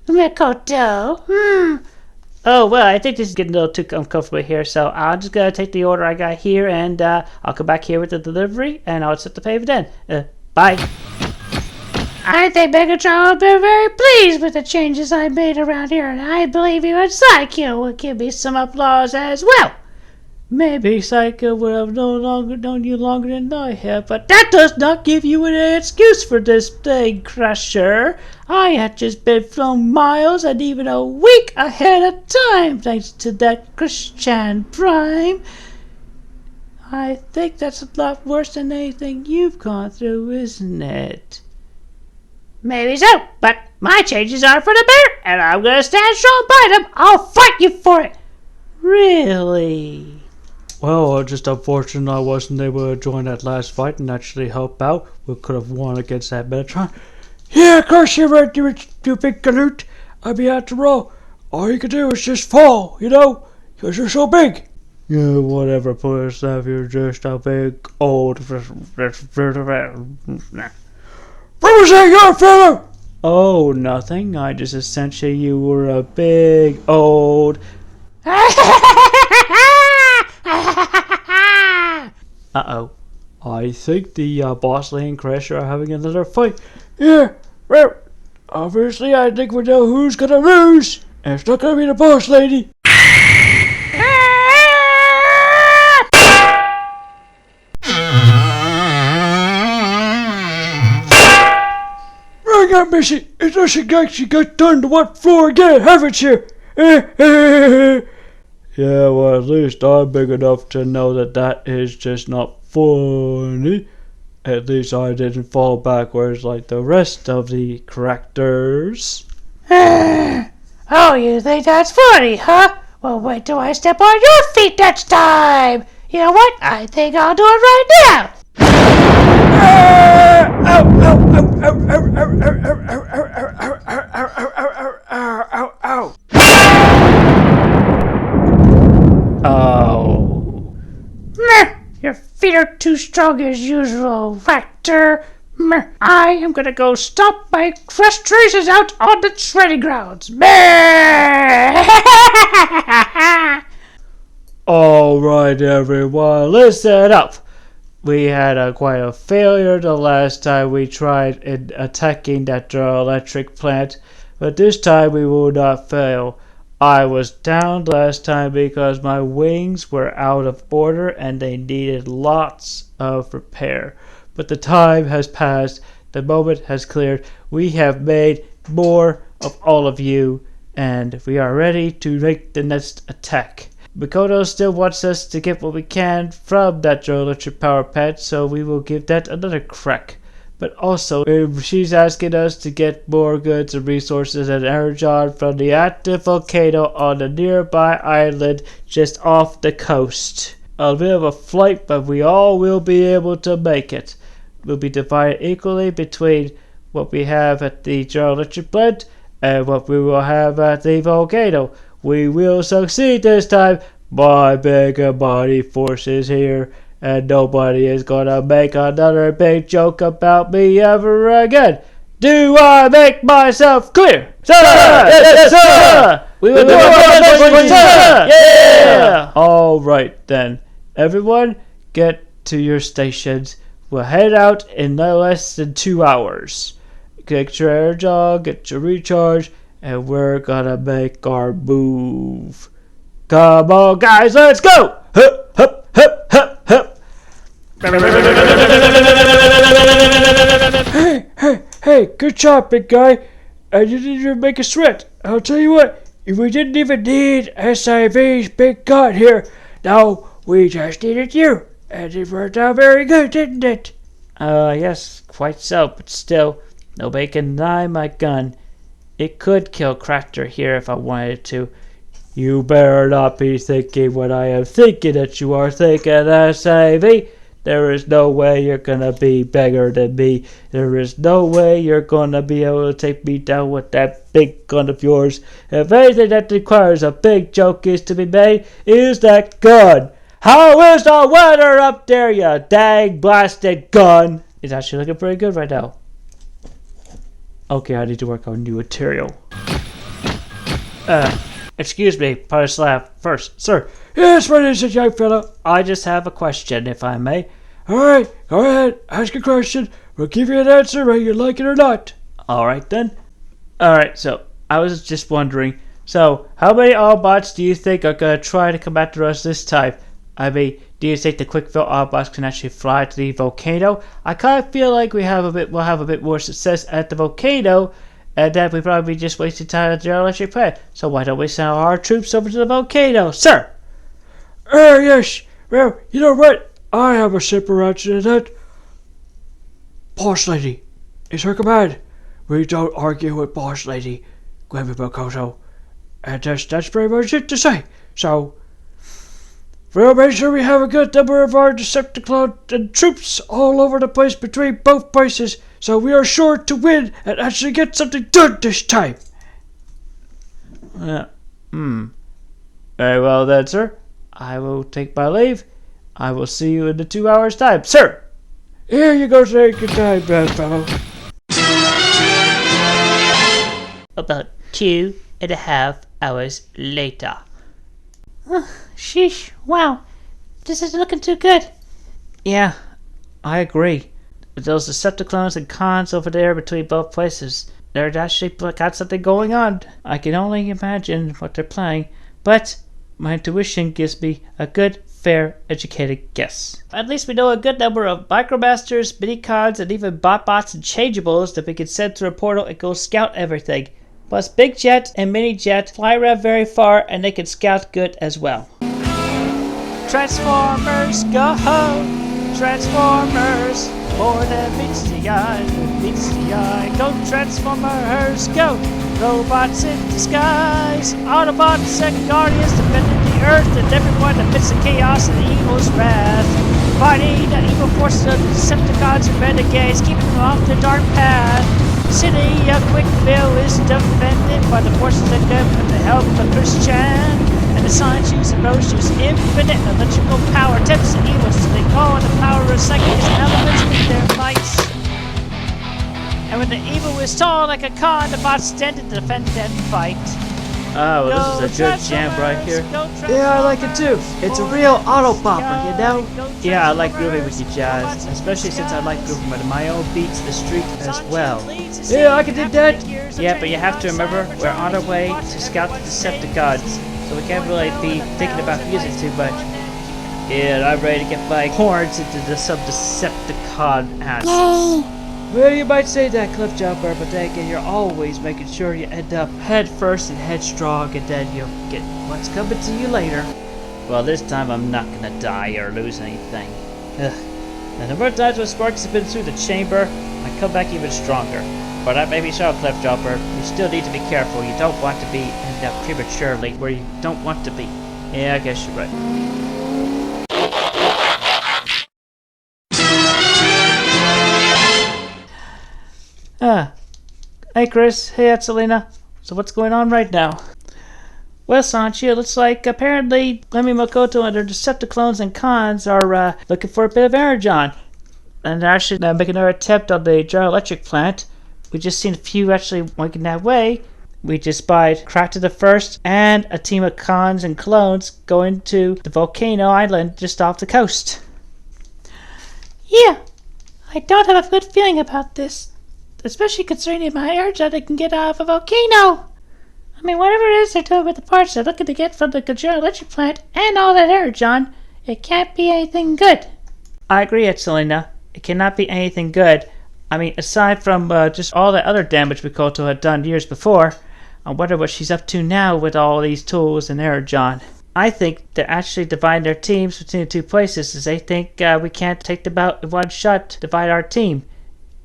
F: Mikoto.
C: Oh, well, I think this is getting a little too uncomfortable here, so I'm just going to take the order I got here, and I'll come back here with the delivery, and I'll accept the payment then. Bye.
F: I think Megatron will be very pleased with the changes I made around here, and I believe even Psycho will give me some applause as well.
C: Maybe Psycho would have known you longer than I have, but that does not give you any excuse for this thing, Crusher. I had just been flown miles and even a week ahead of time, thanks to that Christian Prime. I think that's a lot worse than anything you've gone through, isn't it?
F: Maybe so, but my changes are for the better, and I'm going to stand strong by them. I'll fight you for it.
C: Really?
E: Well, just unfortunate I wasn't able to join that last fight and actually help out. We could have won against that Medatron. Yeah, of course you're right, you big galoot. I mean, after all you can do is just fall, because you're so big. Yeah, whatever, Punislav, you're just a big old... What was that, young fella?
C: Oh, nothing. I just essentially you were a big old... Uh-oh.
E: I think the Boss Lee and Crasher are having another fight. Yeah, well, obviously I think we know who's gonna lose. And it's not gonna be the Boss Lady. Right now, Missy, it doesn't like she got done to what floor again, haven't you? Yeah, well, at least I'm big enough to know that is just not funny. At least I didn't fall backwards like the rest of the Crackders.
F: Oh, you think that's funny, huh? Well, wait till I step on your feet next time. You know what? I think I'll do it right now.
C: Oh.
F: Your feet are too strong as usual, Factor. I am gonna go stomp my crushed traces out on the training grounds.
C: Alright, everyone, listen up. We had quite a failure the last time we tried in attacking that electric plant, but this time we will not fail. I was down last time because my wings were out of order and they needed lots of repair. But the time has passed, the moment has cleared, we have made more of all of you, and we are ready to make the next attack. Mikoto still wants us to get what we can from that electric power plant, so we will give that another crack. But also, she's asking us to get more goods and resources and energon from the active volcano on the nearby island just off the coast. A bit of a flight, but we all will be able to make it. We'll be divided equally between what we have at the electric plant and what we will have at the volcano. We will succeed this time. My big and mighty force is here,
E: and nobody is gonna make another big joke about me ever again. Do I make myself clear? Sir! Yes, sir! We will do our best for you, sir! Yeah! Alright then. Everyone, get to your stations. We'll head out in no less than 2 hours. Get your energy on, get your recharge, and we're gonna make our move. Come on, guys, let's go! Hup, hup, hup, hup, hup. Hey, good job, big guy. You didn't even make a sweat. I'll tell you what, we didn't even need S.A.V's big gun here. No, we just needed you. And it worked out very good, didn't it? Yes, quite so, but still, nobody can deny my gun. It could kill Crackder here if I wanted to. You better not be thinking what I am thinking that you are thinking, S.A.V. There is no way you're gonna be bigger than me. There is no way you're gonna be able to take me down with that big gun of yours. If anything that requires a big joke is to be made, is that gun. How is the weather up there, you dang blasted gun? It's actually looking pretty good right now. Okay, I need to work on new material. Excuse me, Punislav First, sir. Yes, what is it, young fellow? I just have a question, if I may. Alright, go ahead, ask a question. We'll give you an answer whether you like it or not. Alright then. Alright, so, I was just wondering, so, how many Autobots do you think are gonna try to come after us this time? I mean, do you think the Cwcville Autobots can actually fly to the volcano? I kind of feel like we'll have a bit more success at the volcano, and that we probably just wasted time at the electric plant. So why don't we send our troops over to the volcano, sir? Yes. Well, you know what? I have a simple answer to that. Boss Lady, it's her command. We don't argue with Boss Lady, Gwenmi Mikoto. And that's pretty much it to say. So, we'll make sure we have a good number of our Decepticlone and troops all over the place between both places, so we are sure to win and actually get something done this time. Very well then, sir. I will take my leave. I will see you in the 2 hours' time, sir. Here you go, sir. Good time, bad fellow.
F: About 2.5 hours later. Sheesh, wow. This isn't looking too good.
C: Yeah, I agree. With those Decepticlones and cons over there between both places, they're actually got something going on. I can only imagine what they're planning, but my intuition gives me a good, fair, educated guess. At least we know a good number of Micromasters, mini-cons, and even bot-bots and changeables that we can send through a portal and go scout everything. Plus Big Jet and Mini Jet fly around very far and they can scout good as well. Transformers, go home! Transformers! More than meets the eye, go Transformers, go! Robots in disguise, Autobots and Guardians defending the Earth and everyone amidst the chaos and the evil's wrath. Fighting the evil forces of Decepticons and Renegades, keeping them off the dark path. The city of Cwcville is defended by the forces of good with the help of Christian. And the Sonichu's and Rochu's infinite electrical power tempts the evils till they call on the power of psychics and elements with their might. And when the evil is tall like a con, the bots stand to defend and fight. Oh, well, this is a good jam right here. Yeah, I like it too. It's a real auto bopper, you know? Yeah, I like grooving with you, Jazz. Especially since I like grooving with my own beats the street as well. Yeah, I can do that. Yeah, but you have to remember, we're on our way to scout the Decepticons, so we can't really be thinking about music too much. Yeah, and I'm ready to get my horns into some Decepticon ass. Well, you might say that, Cliffjumper, but then again, you're always making sure you end up head first and headstrong, and then you'll get what's coming to you later. Well, this time I'm not gonna die or lose anything. Ugh. And the more times when Sparks have been through the chamber, I come back even stronger. But that may be so, Cliffjumper. You still need to be careful. You don't want to end up prematurely where you don't want to be. Yeah, I guess you're right. Hey Chris, hey Excelina. So what's going on right now? Well, Son-Chu, it looks like apparently Gwenmi Mikoto and their Decepticlones and cons are looking for a bit of energon. And they're actually making another attempt on the General Electric plant. We just seen a few actually making that way. We just spied Crackder the First and a team of cons and clones going to the volcano island just off the coast.
F: Yeah, I don't have a good feeling about this. Especially concerning my urge that I can get out of a volcano. I mean, whatever it is they're doing with the parts they're looking to get from the General Electric plant and all that energon, it can't be anything good.
C: I agree, Excelina. It cannot be anything good. I mean, aside from just all the other damage Mikoto had done years before, I wonder what she's up to now with all these tools and energon. I think they're actually dividing their teams between the two places, as they think we can't take them out in one shot, divide our team.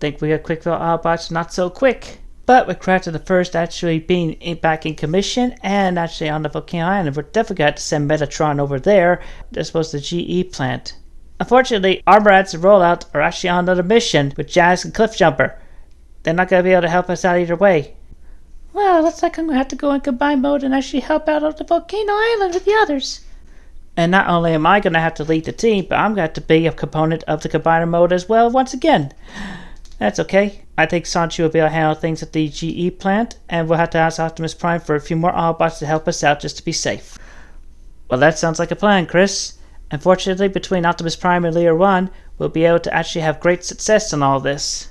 C: Think we have Cwcville Autobots not so quick. But with Crackder the First actually being back in commission and actually on the volcano island, we're definitely going to send Medatron over there. They're supposed to GE plant. Unfortunately, Armorats and Rollout are actually on another mission with Jazz and Cliffjumper. They're not going to be able to help us out either way.
F: Well, it looks like I'm going to have to go in combine mode and actually help out on the volcano island with the others.
C: And not only am I going to have to lead the team, but I'm going to have to be a component of the combiner mode as well once again. That's okay. I think Son-Chu will be able to handle things at the GE plant, and we'll have to ask Optimus Prime for a few more Autobots to help us out just to be safe. Well, that sounds like a plan, Chris. Unfortunately, between Optimus Prime and Leader 1, we'll be able to actually have great success in all this.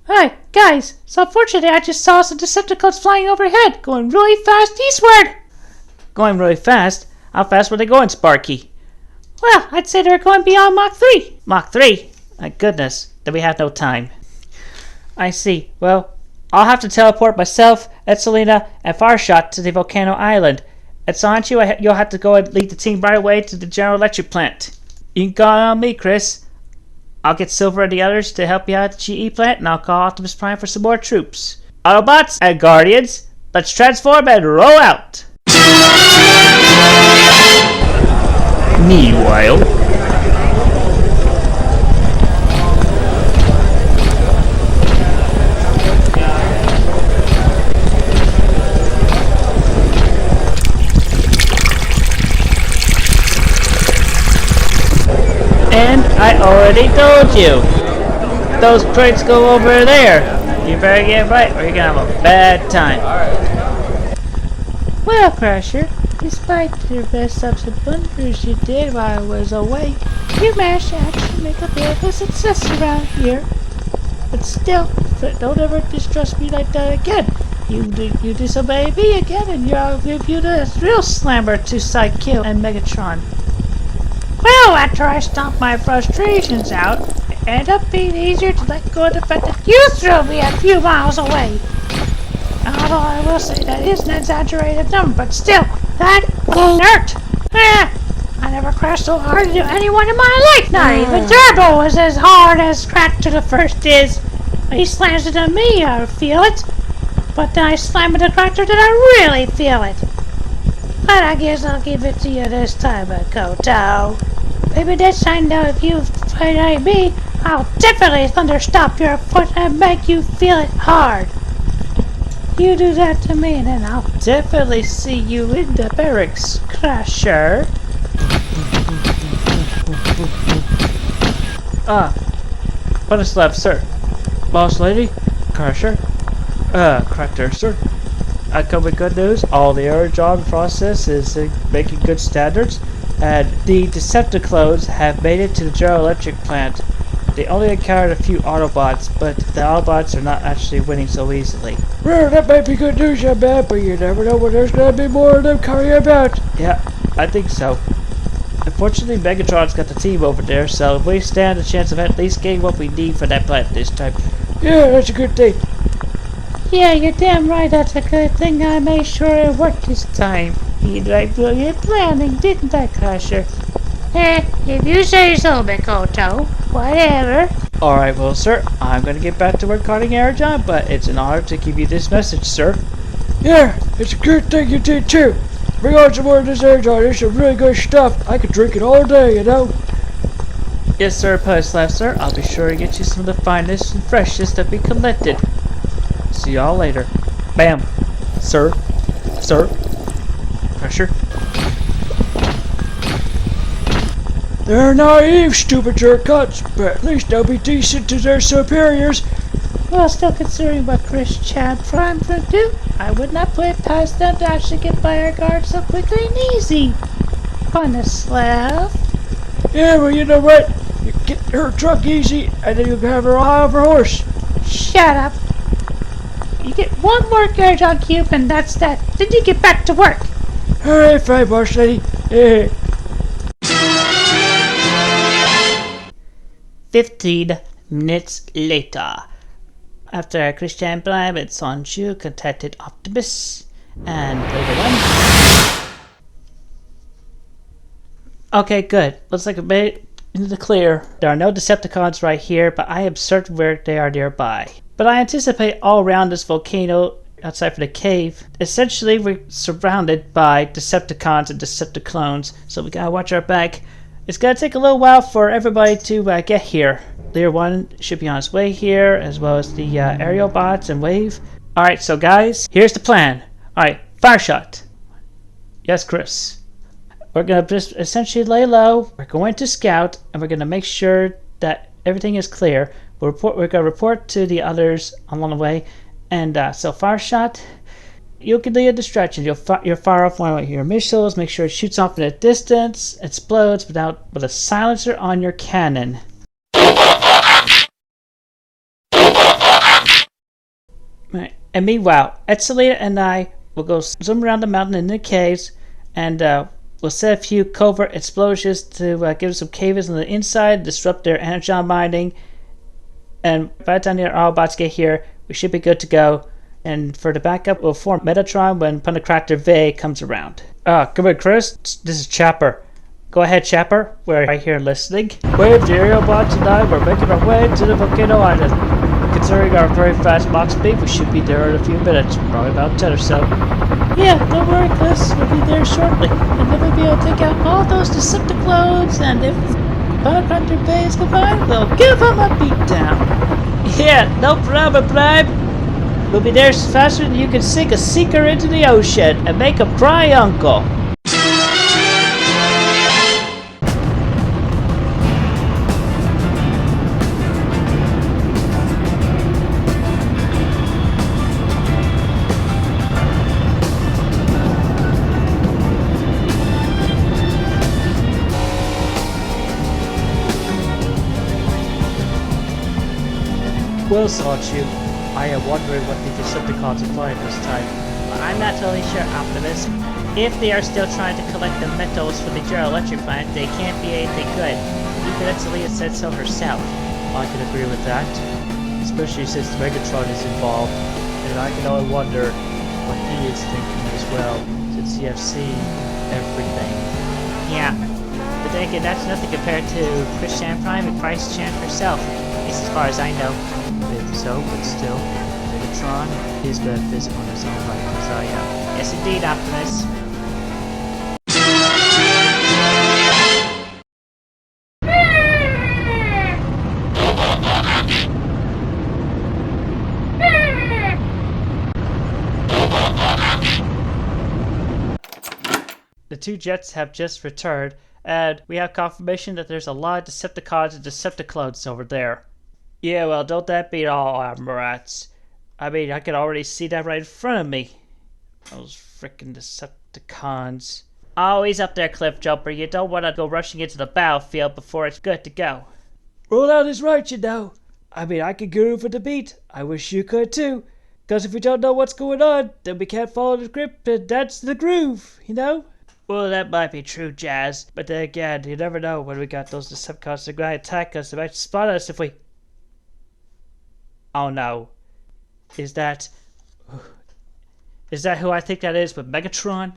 F: Hey, guys, so unfortunately I just saw some Decepticons flying overhead, going really fast eastward.
C: Going really fast? How fast were they going, Sparky?
F: Well, I'd say they were going beyond Mach 3.
C: Mach 3? My goodness, then we have no time. I see. Well, I'll have to teleport myself, Excelina, and Fireshot to the volcano island. And Sonichu, you'll have to go and lead the team right away to the General Electric plant. You can count on me, Chris. I'll get Silver and the others to help you out at the GE plant, and I'll call Optimus Prime for some more troops. Autobots and Guardians, let's transform and roll out! Meanwhile... And I already told you, those crates go over there. You better get right or you're gonna have a bad time.
F: Well, Crusher, despite the best ups and blunders you did while I was away, you managed to actually make a bit of a success around here. But still, don't ever distrust me like that again. You disobey me again, and I'll give you the real slammer to Cwcville and Megatron. Well, after I stomp my frustrations out, it ended up being easier to let go of the fact that you threw me a few miles away. Although I will say that is an exaggerated number, but still, that hurt. I never crashed so hard into anyone in my life, not even Turbo was as hard as Crackder the First is. He slams it on me, I feel it. But then I slam it to Crackder, then I really feel it. But I guess I'll give it to you this time, Mikoto. Maybe this time, though, if you fight me, I'll definitely thunderstop your foot and make you feel it hard. You do that to me, and then I'll definitely see you in the barracks, Crusher.
C: Punislav, sir. Boss lady? Crusher? Crackder, sir. I come with good news. All the aerodrome process is making good standards, and the Decepticlones have made it to the General Electric plant. They only encountered a few Autobots, but the Autobots are not actually winning so easily.
E: Well, that might be good news, young man, but you never know when there's gonna be more of them coming about.
C: Yeah, I think so. Unfortunately, Megatron's got the team over there, so we stand a chance of at least getting what we need for that plant this time.
E: Yeah, that's a good thing.
F: Yeah, you're damn right, that's a good thing. I made sure it worked this time. You like brilliant planning, didn't I, Crusher? If you say so, Mikoto. Whatever.
C: Alright, well, sir, I'm gonna get back to work on Aerojon, but it's an honor to give you this message, sir.
E: Yeah, it's a good thing you did too. Bring on some more of this energon. There's some really good stuff. I could drink it all day, you know.
C: Yes, sir, Punislav, sir. I'll be sure to get you some of the finest and freshest that we collected. See y'all later. Bam. Sir. Sir? Pressure?
E: They're naive, stupid jerk-cuts, but at least they'll be decent to their superiors.
F: Well, still considering what Chris Chad Prime could do, I would not put it past them to actually get by our guard so quickly and easy. Punislav.
E: Yeah, well, you know what? You get her truck easy, and then you can have her high off her horse.
F: Shut up. You get one more guard on cube and that's that. Then you get back to work.
E: Alright, fine, boss lady. Yeah.
C: 15 minutes later. After Christian Prime and Son-Chu contacted Optimus and later on. Okay, good. Looks like we made it into the clear. There are no Decepticons right here, but I am certain where they are nearby. But I anticipate all around this volcano outside for the cave. Essentially, we're surrounded by Decepticons and Decepticlones, so we gotta watch our back. It's gonna take a little while for everybody to get here. Layer 1 should be on its way here, as well as the aerial bots and wave. Alright, so guys, here's the plan. Alright, Fireshot. Yes, Chris. We're gonna just essentially lay low. We're going to scout, and we're gonna make sure that everything is clear. We're gonna report to the others along the way. And so Fireshot, you can lead a distraction. You'll fire off one of your missiles. Make sure it shoots off in a distance, explodes with a silencer on your cannon. Right. And meanwhile, Excelina and I will go zoom around the mountain in the caves, and we'll set a few covert explosions to give some cavers on the inside, disrupt their energon mining. And by the time the Autobots get here, we should be good to go. And for the backup, we'll form Medatron when Punicrackder-V comes around. Come on, Chris. This is Chapper. Go ahead, Chapper. We're right here listening. Wave the aerial bots and I, we're making our way to the volcano island. Considering our very fast Mach speed, we should be there in a few minutes. Probably about 10 or so.
F: Yeah, don't worry, Chris. We'll be there shortly. And then we'll be able to take out all those Decepticlones, and if Punicrackder-V is combined, we'll give them a beatdown.
C: Yeah, no problem, Prime. We'll be there faster than you can sink a seeker into the ocean and make him cry uncle. Well, Son-Chu, I am wondering what the Decepticons are playing this time.
D: Well, I'm not totally sure, Optimus. If they are still trying to collect the metals for the General Electric plant, they can't be anything good. Even Excelina said so herself.
C: I can agree with that, especially since Megatron is involved, and I can only wonder what he is thinking as well, since he has seen everything.
D: Yeah, but then again, that's nothing compared to Christian Prime and Christ Chan herself, at least as far as I know.
C: Maybe so, but still, Megatron is gonna visit on his own right, as I am.
D: Yes, indeed, Optimus.
C: The two jets have just returned, and we have confirmation that there's a lot of Decepticons and Decepticlones over there. Yeah, well, don't that beat all, Admirats? I mean, I can already see that right in front of me. Those frickin' Decepticons.
D: Always up there, Cliff Jumper. You don't want to go rushing into the battlefield before it's good to go.
E: Rollout is right, you know. I mean, I could groove with the beat. I wish you could too. Because if we don't know what's going on, then we can't follow the script and dance to the groove, you know?
C: Well, that might be true, Jazz. But then again, you never know when we got those Decepticons that are going to attack us. They might spot us if we... Oh no. Is that who I think that is with Megatron?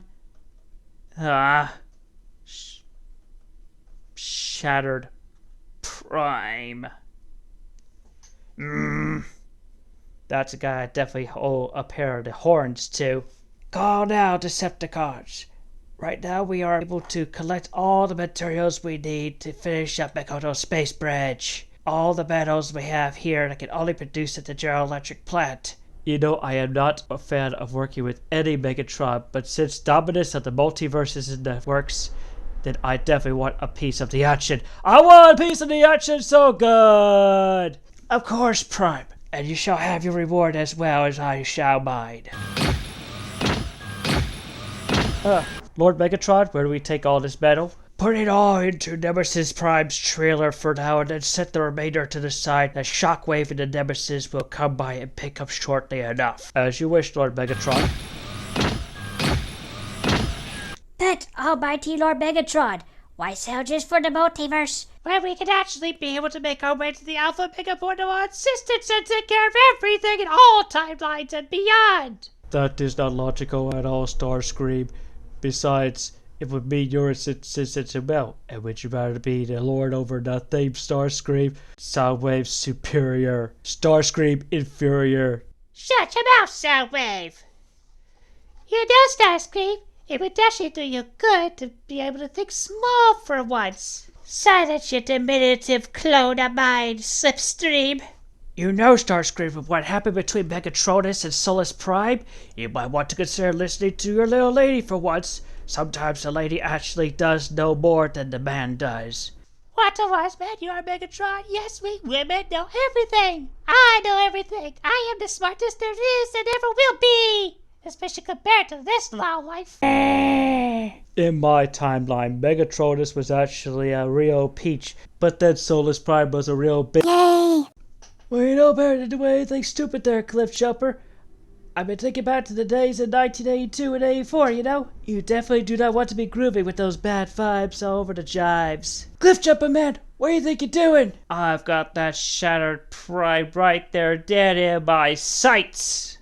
C: Shattered Prime. That's a guy I definitely owe a pair of the horns to. Call now, Decepticons. Right now we are able to collect all the materials we need to finish up Mikoto's space bridge. All the metals we have here that can only produce at the General Electric plant. You know, I am not a fan of working with any Megatron, but since Dominus of the Multiverse is in the works, then I definitely want a piece of the action. I want a piece of the action so good!
D: Of course, Prime, and you shall have your reward as well as I shall mine.
C: Lord Megatron, where do we take all this metal?
D: Put it all into Nemesis Prime's trailer for now and then set the remainder to the side. The Shockwave and the Nemesis will come by and pick up shortly enough.
C: As you wish, Lord Megatron.
G: That almighty Lord Megatron, why sell just for the multiverse?
F: Where we could actually be able to make our way to the Alpha Mega Portal assistance and take care of everything in all timelines and beyond.
C: That is not logical at all, Starscream. Besides, it would mean you're a well, and would you rather be the Lord over nothing, Starscream? Soundwave superior. Starscream inferior.
F: Shut your mouth, Soundwave! You know, Starscream, it would definitely do you good to be able to think small for once. Silence your diminutive clone of mine, Slipstream.
D: You know, Starscream, with what happened between Megatronus and Solus Prime, you might want to consider listening to your little lady for once. Sometimes the lady actually does know more than the man does.
F: What a wise man you are, Megatron. Yes, we women know everything. I know everything. I am the smartest there is and ever will be. Especially compared to this lowlife.
C: In my timeline, Megatronus was actually a real peach, but then Solus Prime was a real bitch.
G: Yay!
C: Well, you know better than to do anything stupid there, Cliff Chopper. I've been thinking back to the days in 1982 and 84, you know? You definitely do not want to be groovy with those bad vibes all over the jives. Cliff Chopper, man, what do you think you're doing?
D: I've got that shattered Prime right there dead in my sights.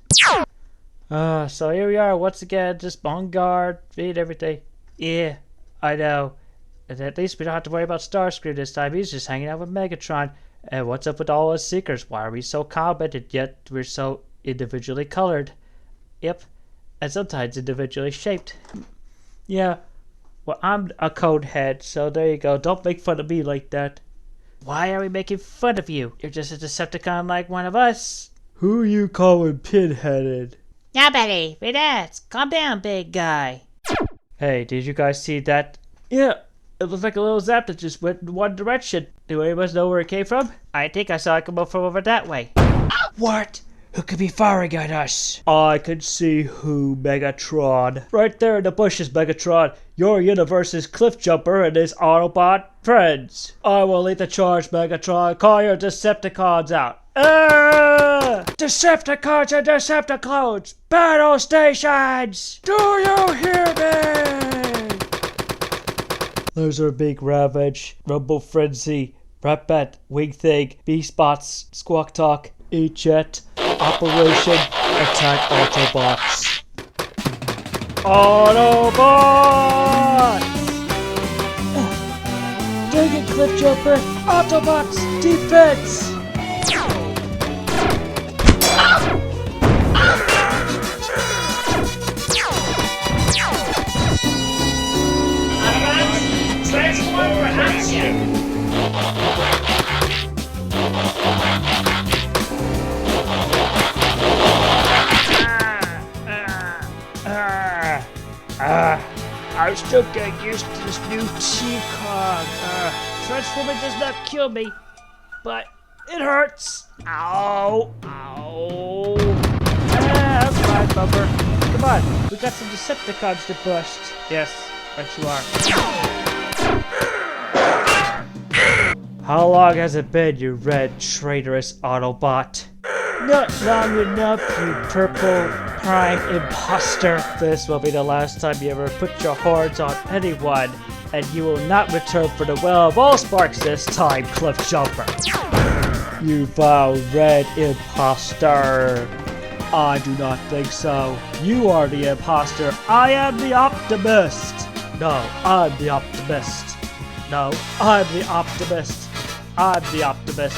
C: So here we are once again, just on guard, feed everything.
D: Yeah, I know.
C: And at least we don't have to worry about Starscream this time. He's just hanging out with Megatron. And what's up with all us Seekers? Why are we so competent, yet we're so individually colored? Yep, and sometimes individually shaped. Yeah, well, I'm a code head, so there you go. Don't make fun of me like that.
D: Why are we making fun of you? You're just a Decepticon like one of us.
C: Who you calling pinheaded?
F: Nobody, relax. Calm down, big guy.
C: Hey, did you guys see that? Yeah, it looks like a little zap that just went in one direction. Do any of us know where it came from?
D: I think I saw it come up from over that way. What? Who could be firing at us?
C: I can see who, Megatron. Right there in the bushes, Megatron. Your universe's Cliff Jumper and his Autobot friends. I will lead the charge, Megatron. Call your Decepticons out.
D: Decepticons and Decepticlones! Battle stations! Do you hear me?
C: Laserbeak Ravage, Rumble Frenzy, Rat-Bat, Wing Thing, Bee-Spots, Squawk Talk, E-Jet, Operation, Attack Autobots. Autobots! Dang it, Cliff Jumper! Autobots, defense!
F: Transform for action!
D: I'm still getting used to this new T-Cog. Transforming does not kill me, but it hurts. Ow! Ow!
C: I'm fine, Bumper. Come on, we got some Decepticons to bust. Yes, right you are. How long has it been, you red traitorous Autobot? Not long enough, you purple prime imposter. This will be the last time you ever put your horns on anyone, and you will not return for the well of all sparks this time, Cliff Jumper. You vile red imposter. I do not think so. You are the imposter. I am the optimist. No, I'm the optimist. No, I'm the optimist. I'm the optimist.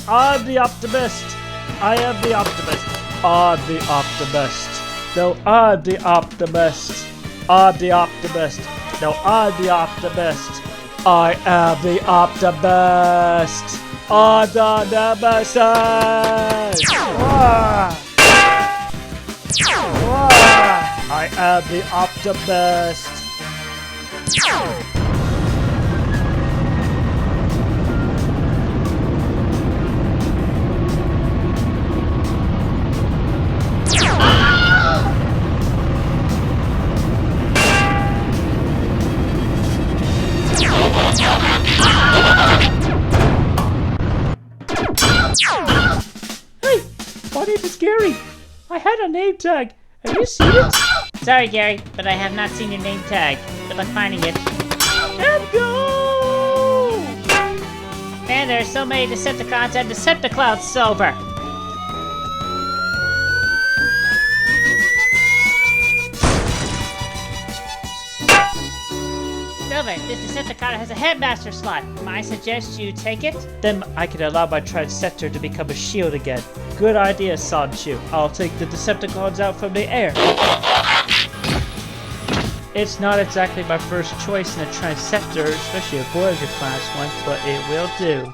C: I'm the optimist. I am the optimist. I'm the optimist. No, I'm the optimist. I'm the optimist. No, I'm the optimist. I am the optimist. I'm the nemesis. Ah!
D: I am the Optimist.
F: Hey, my name is Gary. I had a name tag. Have you seen it?
H: Sorry, Gary, but I have not seen your name tag. Good luck finding it.
F: And go!
H: Man, there are so many Decepticons and Decepticlone Silver. Silver, this Decepticon has a headmaster slot. I suggest you take it.
C: Then I can allow my Transceptor to become a shield again. Good idea, Son-Chu. I'll take the Decepticons out from the air. It's not exactly my first choice in a Transceptor, especially a Voyager class one, but it will do.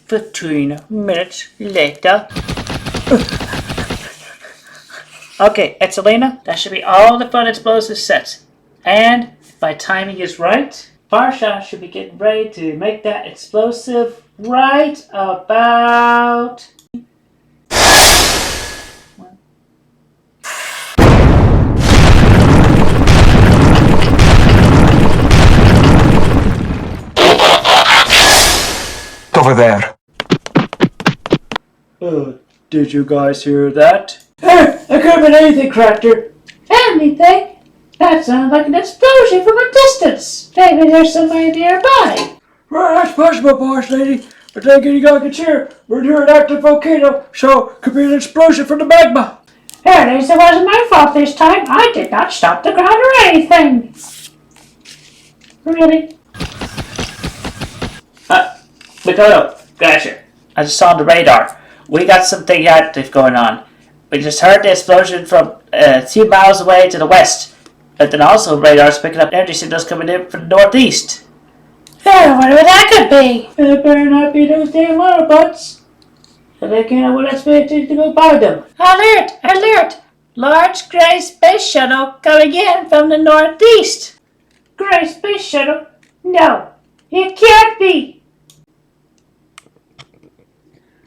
B: Between minutes later. Okay, Excelina, that should be all the fun explosive sets. And if my timing is right, Fireshot should be getting ready to make that explosive right about...
A: Over there.
B: Did you guys hear that? It could have been anything, Crackder.
F: Anything? That sounds like an explosion from a distance. Maybe there's somebody nearby.
E: Well, that's possible, boss lady. But then again, you gotta consider we're near an active volcano, so it could be an explosion from the magma.
F: At least it wasn't my fault this time. I did not stop the ground or anything. Really?
B: Mikoto, gotcha. I just saw on the radar. We got something active going on. We just heard the explosion from a few miles away to the west. But then also radar's picking up energy signals coming in from the northeast.
F: Oh, whatever that could be. It better not be those damn Autobots. So they can't let us pay attention to go by them.
B: Alert! Alert! Large gray space shuttle coming in from the northeast.
F: Gray space shuttle? No, it can't be.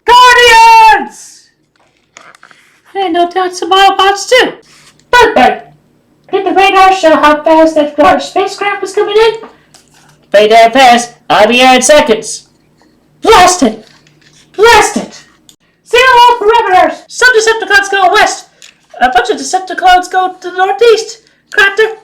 B: Guardians! And no doubt some Autobots too.
F: Perfect. Did the radar show how fast that large spacecraft was coming in?
B: Pretty damn fast. I'll be here in seconds.
F: Blast it! Blast it! Zero all perimeters!
B: Some Decepticons go west. A bunch of Decepticons go to the northeast. Crackder,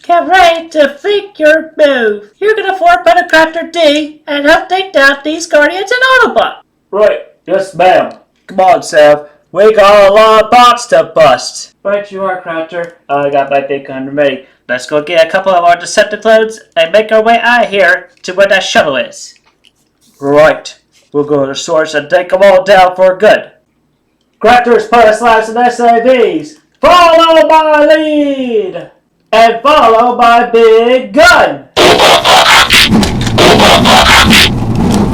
B: get ready to freak your move. You're gonna form Punicrackder-V and help take down these Guardians and Autobot. Right. Yes, ma'am. Come on, Sav. We got a lot of bots to bust. Right you are, Crackder. I got my big gun ready. Let's go get a couple of our Decepticlones and make our way out of here to where that shuttle is. Right. We'll go to the source and take them all down for good. Crackers, Punislavs, and S.A.Vs. Follow my lead! And follow my big gun!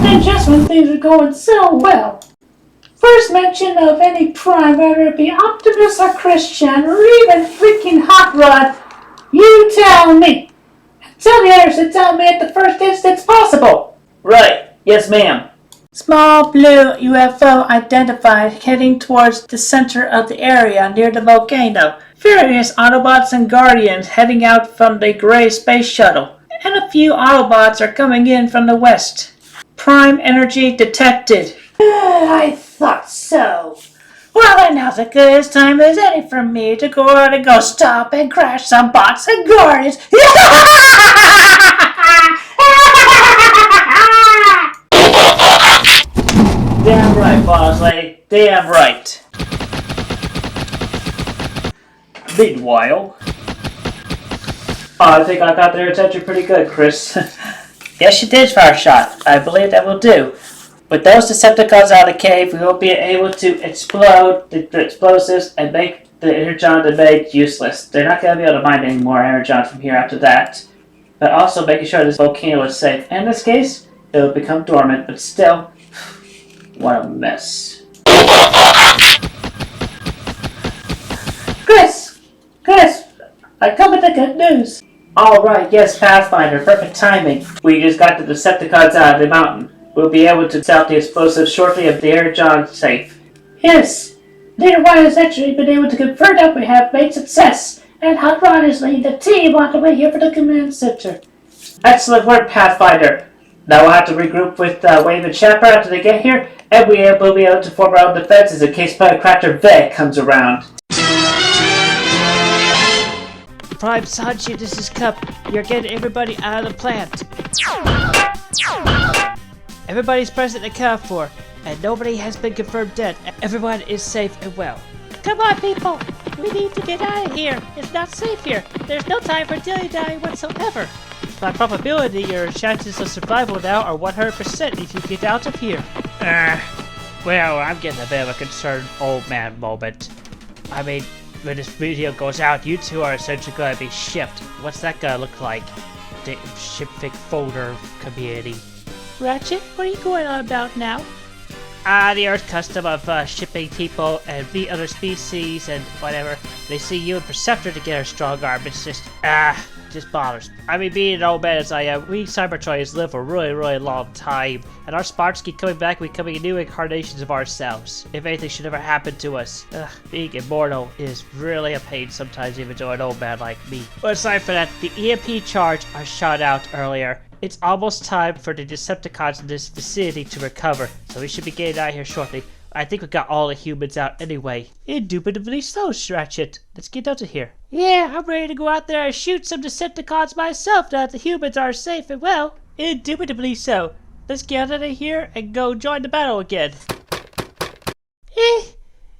F: And just when things are going so well. First mention of any prime, whether it be Optimus or Christian, or even freaking Hot Rod, you tell me. Tell the others to tell me at the first instance possible.
B: Right. Yes, ma'am. Small blue UFO identified heading towards the center of the area near the volcano. Furious Autobots and Guardians heading out from the gray space shuttle. And a few Autobots are coming in from the west. Prime energy detected.
F: I thought so.
B: Well, then now's as good a time as any for me to go out and go stop and crash some bots and Guardians. Damn right, boss lady. Damn right.
E: Meanwhile...
C: I think I got their attention pretty good, Chris.
B: Yes, you did, Fireshot. I believe that will do. With those Decepticons out of the cave, we will be able to explode the explosives and make the energon they made useless. They're not going to be able to mine any more energon from here after that. But also making sure this volcano is safe. In this case, it will become dormant, but still, what a mess. Chris, I come with the good news. Alright, yes, Pathfinder, perfect timing. We just got the Decepticons out of the mountain. We'll be able to sell the explosives shortly if the energon is safe. Yes, Leader White has actually been able to confirm that we have made success, and ironically, the team on the way here for the command center. Excellent work, Pathfinder. Now we'll have to regroup with Wave and Chapper after they get here, and we will be able to form our own defenses in case Punicrackder-V comes around.
D: Prime Son-Chu, this is Cup. You're getting everybody out of the plant. Everybody's present and accounted for, and nobody has been confirmed dead. Everyone is safe and well.
F: Come on, people. We need to get out of here. It's not safe here. There's no time for dilly-dally whatsoever.
D: By probability, your chances of survival now are 100% if you get out of here. Well, I'm getting a bit of a concerned old man moment. I mean, when this video goes out, you two are essentially going to be shipped. What's that going to look like? The shipfic folder community.
F: Ratchet, what are you going on about now?
D: The Earth custom of shipping people and the other species and whatever. They see you and Perceptor together, strong arm. It's just bothers. I mean, being an old man as I am, we Cybertroyers live for a really, really long time, and our sparks keep coming back, becoming new incarnations of ourselves. If anything should ever happen to us, being immortal is really a pain sometimes, even to an old man like me. But aside from that, the EMP charge I shot out earlier. It's almost time for the Decepticons in this vicinity to recover, so we should be getting out of here shortly. I think we got all the humans out anyway.
F: Indubitably so, Ratchet.
D: Let's get out of here.
F: Yeah, I'm ready to go out there and shoot some Decepticons myself now that the humans are safe and well.
D: Indubitably so. Let's get out of here and go join the battle again.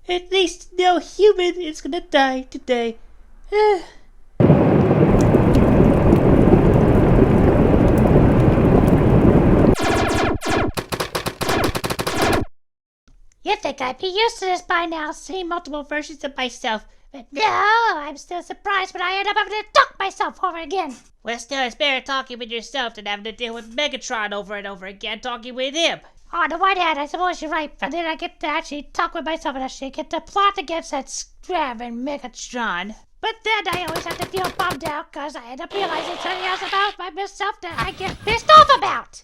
F: At least no human is gonna die today.
G: You'd think I'd be used to this by now, seeing multiple versions of myself. But no, I'm still surprised when I end up having to talk myself over again.
H: Well, still, it's better talking with yourself than having to deal with Megatron over and over again, talking with him.
G: On the one hand, I suppose you're right, but then I get to actually talk with myself and actually get to plot against that Scrav and Megatron. But then I always have to feel bummed out because I end up realizing something else about myself that I get pissed off about.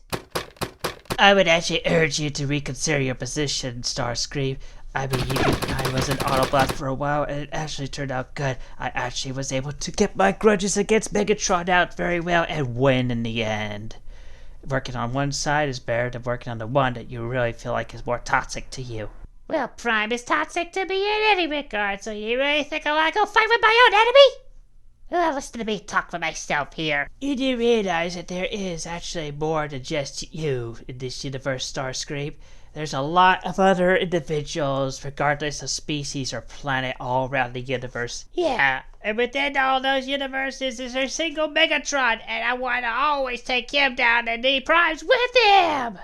D: I would actually urge you to reconsider your position, Starscream. I mean, I was an Autobot for a while, and it actually turned out good. I actually was able to get my grudges against Megatron out very well and win in the end. Working on one side is better than working on the one that you really feel like is more toxic to you.
G: Well, Prime is toxic to me in any regard, so you really think I want to go fight with my own enemy? Well, listen to me talk for myself here.
D: You do realize that there is actually more than just you in this universe, Starscream. There's a lot of other individuals, regardless of species or planet, all around the universe.
H: Yeah, and within all those universes is a single Megatron, and I want to always take him down and need Primes with him!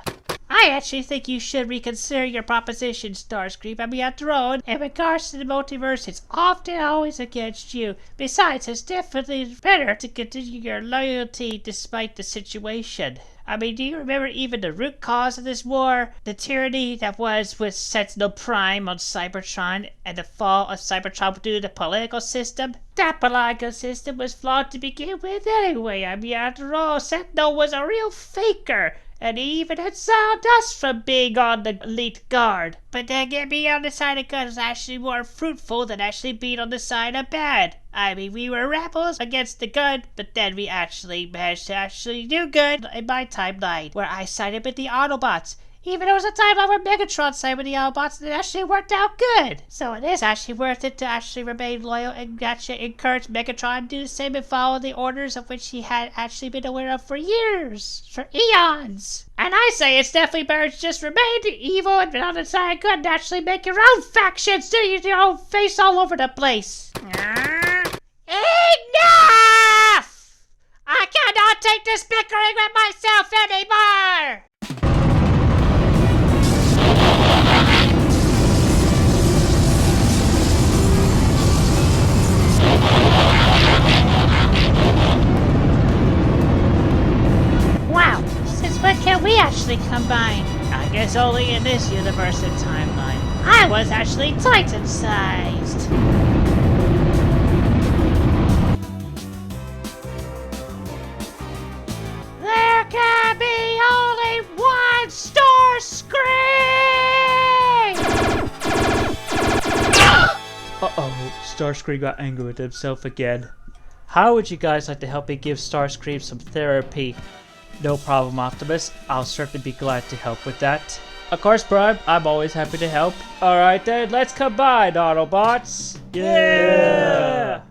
D: I actually think you should reconsider your proposition, Starscream. I mean, after all, in regards to the multiverse, it's often always against you. Besides, it's definitely better to continue your loyalty despite the situation. I mean, do you remember even the root cause of this war? The tyranny that was with Sentinel Prime on Cybertron and the fall of Cybertron due to the political system? That political system was flawed to begin with anyway. I mean, after all, Sentinel was a real faker. And he even exiled us from being on the elite guard. But then getting me on the side of good is actually more fruitful than actually being on the side of bad. I mean, we were rebels against the good, but then we actually managed to actually do good in my timeline, where I sided with the Autobots. Even there was a timeline where Megatron sided with the Autobots and it actually worked out good. So it is actually worth it to actually remain loyal and actually encourage Megatron to do the same and follow the orders of which he had actually been aware of for years, for eons. And I say it's definitely better to just remain evil and be on the side of good and actually make your own factions, do your own face all over the place.
H: Enough! I cannot take this bickering with myself anymore!
G: Wow, since when can we actually combine?
H: I guess only in this universe and timeline. I was actually Titan-sized.
G: There can be only one Star Scream!
C: Uh-oh, Starscream got angry with himself again. How would you guys like to help me give Starscream some therapy? No problem, Optimus. I'll certainly be glad to help with that. Of course, Prime. I'm always happy to help. Alright then, let's combine, Autobots! Yeah!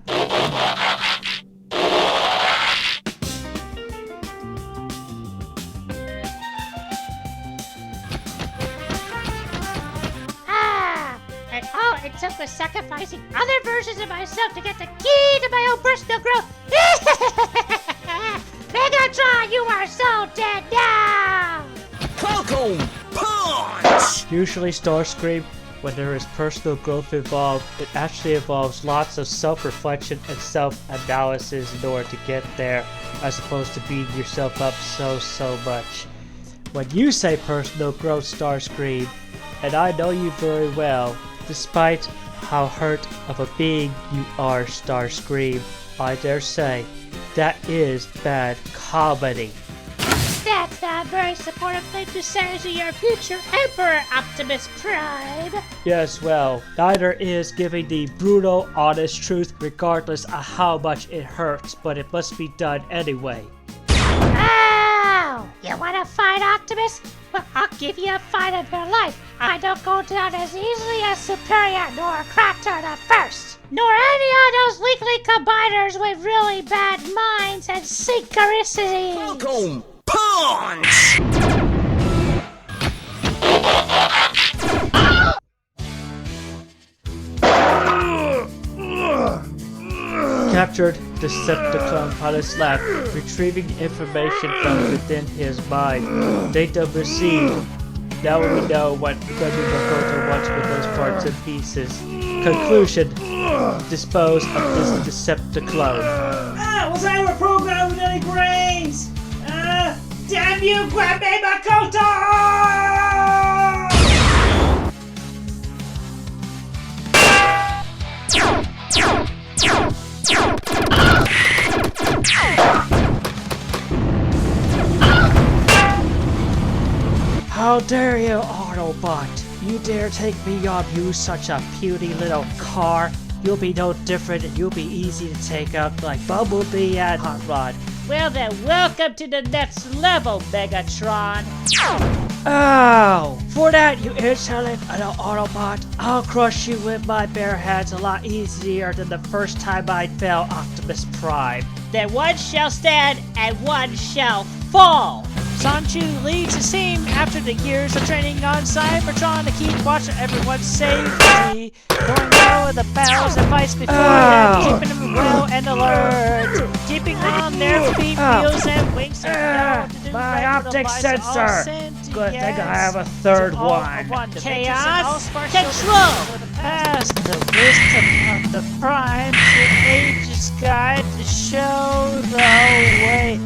G: And all it took was sacrificing other versions of myself to get the key to my own personal growth. Megatron, you are so dead now!
C: Usually, Starscream, when there is personal growth involved, it actually involves lots of self-reflection and self-analysis in order to get there, as opposed to beating yourself up so much. When you say personal growth, Starscream, and I know you very well, despite how hurt of a being you are, Starscream, I dare say, that is bad comedy.
G: That's not a very supportive thing to say to your future Emperor, Optimus Prime.
C: Yes, well, neither is giving the brutal, honest truth regardless of how much it hurts, but it must be done anyway.
G: Ow! You wanna fight, Optimus? Well, I'll give you a fight of your life. I don't go down as easily as Superior nor Crackder the First, nor any of those weakly combiners with really bad minds and synchronicities.
C: Captured Decepticlone Punislav, retrieving information from within his mind. Data received. Now we know what Gwenmi Mikoto wants with those parts and pieces. Conclusion. Dispose of this Decepticlone.
D: Was I ever programmed with any brains? Damn you, Gwenmi Mikoto!
C: How dare you, Autobot! You dare take me on, you such a puny little car! You'll be no different and you'll be easy to take out like Bumblebee and Hot Rod.
H: Well then, welcome to the next level, Megatron.
C: Ow! For that, you insolent little Autobot, I'll crush you with my bare hands a lot easier than the first time I fell, Optimus Prime.
H: Then one shall stand and one shall fall.
D: Son-Chu leads his team after the years of training on Cybertron to keep watch of everyone's safety, going well with the battles and fights before them, keeping them well and alert, keeping on their feet, wheels and wings.
C: My optic sensor! Good thing I have a third one.
H: Chaos control!
D: Past the wisdom of the Prime to Aegis Guide to show the way.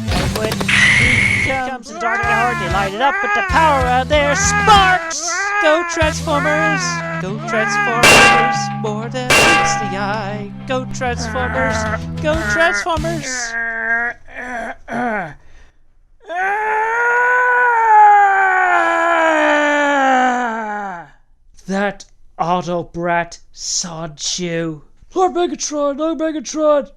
D: And when he comes in dark and hard, they light it up with the power of their sparks! Go Transformers! Go Transformers! More than meets the eye! Go Transformers! Go Transformers!
C: That Autobrat Son-Chu.
E: Lord Megatron!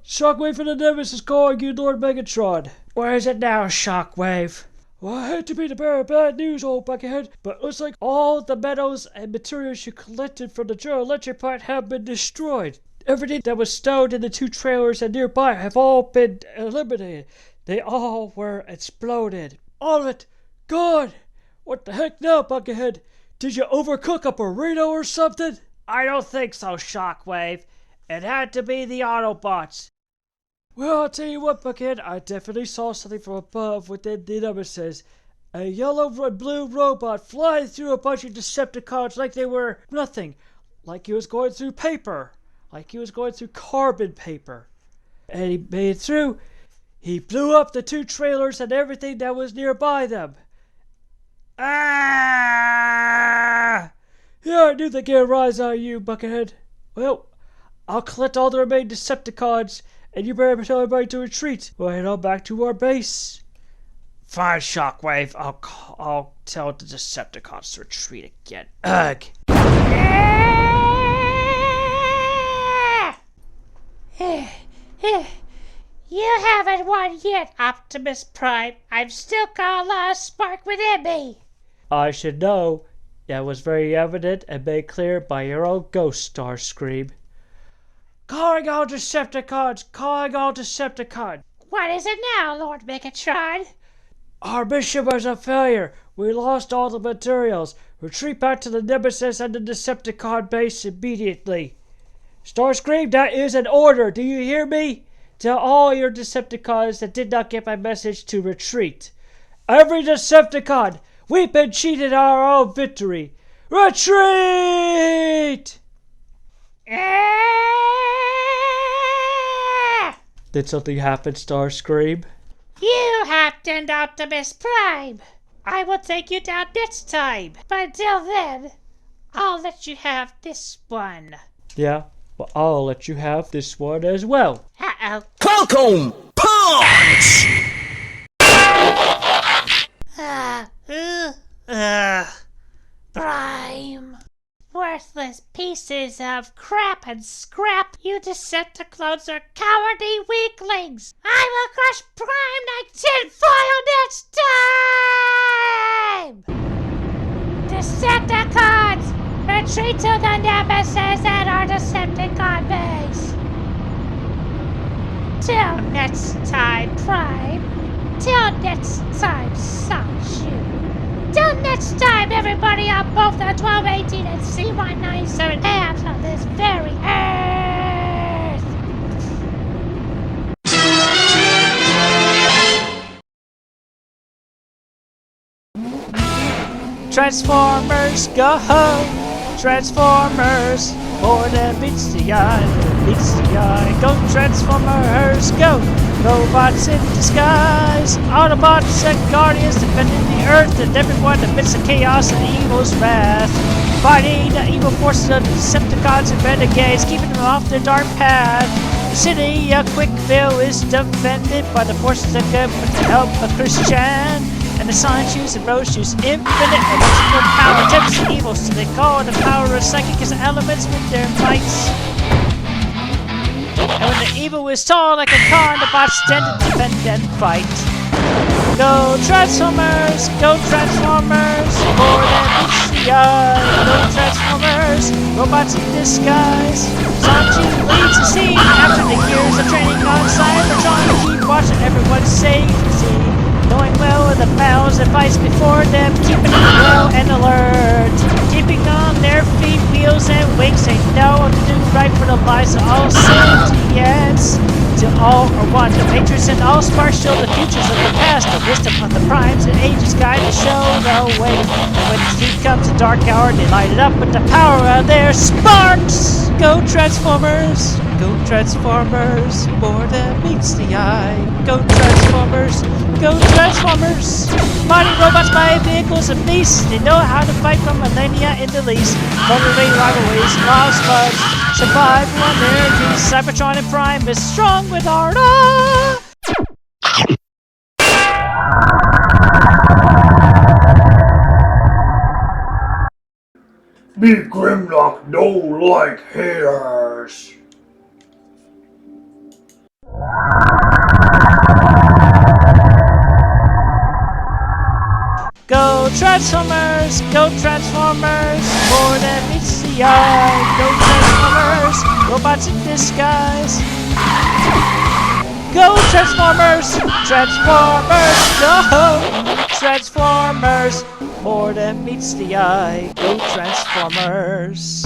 E: Shockwave from the Nemesis calling you, Lord Megatron.
C: Where is it now, Shockwave?
E: Well, I hate to be the bearer of bad news, old buckethead, but it looks like all the metals and materials you collected from the General Electric plant have been destroyed. Everything that was stowed in the two trailers and nearby have all been eliminated. They all were exploded. All of it gone. What the heck now, buckethead? Did you overcook a burrito or something?
D: I don't think so, Shockwave. It had to be the Autobots.
E: Well, I'll tell you what, Buckhead, I definitely saw something from above within the Nemesis. A yellow and blue robot flying through a bunch of Decepticons like they were nothing. Like he was going through paper. Like he was going through carbon paper. And he made it through. He blew up the 2 trailers and everything that was nearby them. Ah! Yeah, I knew they'd get a rise out of you, Buckethead. Well, I'll collect all the remaining Decepticons, and you better tell everybody to retreat. We'll head on back to our base.
D: Fine, Shockwave. I'll tell the Decepticons to retreat again. Ugh.
G: You haven't won yet, Optimus Prime. I've still got a lot of spark within me.
E: I should know. That was very evident and made clear by your own ghost, Starscream.
D: Calling all Decepticons! Calling all Decepticons!
G: What is it now, Lord Megatron?
E: Our mission was a failure. We lost all the materials. Retreat back to the Nemesis and the Decepticon base immediately. Starscream, that is an order. Do you hear me? Tell all your Decepticons that did not get my message to retreat. Every Decepticon, we've been cheated out of our own victory. Retreat! Did something happen, Starscream?
G: You happened, Optimus Prime. I will take you down next time. But until then, I'll let you have this one.
E: Yeah, well, I'll let you have this one as well.
G: Uh-oh.
A: Falcon Punch!
G: Prime. Worthless pieces of crap and scrap. You Decepticlones are cowardly weaklings. I will crush Prime like tinfoil next time! Decepticons, retreat to the Nemesis at our Decepticon base. Till next time, Prime. Till next time, Son-Chu. Till next time, everybody, on both the 1218 and C197 halves of this very Earth!
D: Transformers, go home! Transformers, more than meets the eye, meets the eye. Go Transformers, go! Robots in disguise, Autobots and Guardians defending the Earth and everyone amidst the chaos and evil's wrath. Fighting the evil forces of Decepticons and Renegades, keeping them off their dark path. The city of Cwcville is defended by the forces of good with the help of Christian. And the Sonichus and Roshus, infinite electrical power tempts the evil, so they call the power of psychic as elements with their mights. And when the evil is tall like a car, the bots stand to defend and fight. Go Transformers! Go Transformers! More than meets the eye! Go Transformers! Robots in disguise! Son-Chu leads the scene after the years of training on Cybertron. Keep watching everyone safety. Knowing well the battles and fights before them, keeping them well and alert. Keeping on their feet, wheels and wings, they know what to do right for the lives of all sentients. Till all are one, the Matrix and all sparks show the futures of the past. The wisdom of the primes and ages guide to show the way. And when the street comes a dark hour, they light it up with the power of their sparks. Go Transformers! Go Transformers! More than meets the eye. Go Transformers! Go Transformers! Mighty robots, mighty vehicles, and beasts. They know how to fight from millennia in the least. Motivate rivalries, lost bugs. Survival on their knees. Cybertron and Prime is strong with art. Ah!
I: Me Grimlock no like haters.
D: Go Transformers! Go Transformers! More than meets the eye! Go Transformers! Robots in disguise! Go Transformers! Transformers! Go! Transformers! More than meets the eye! Go Transformers!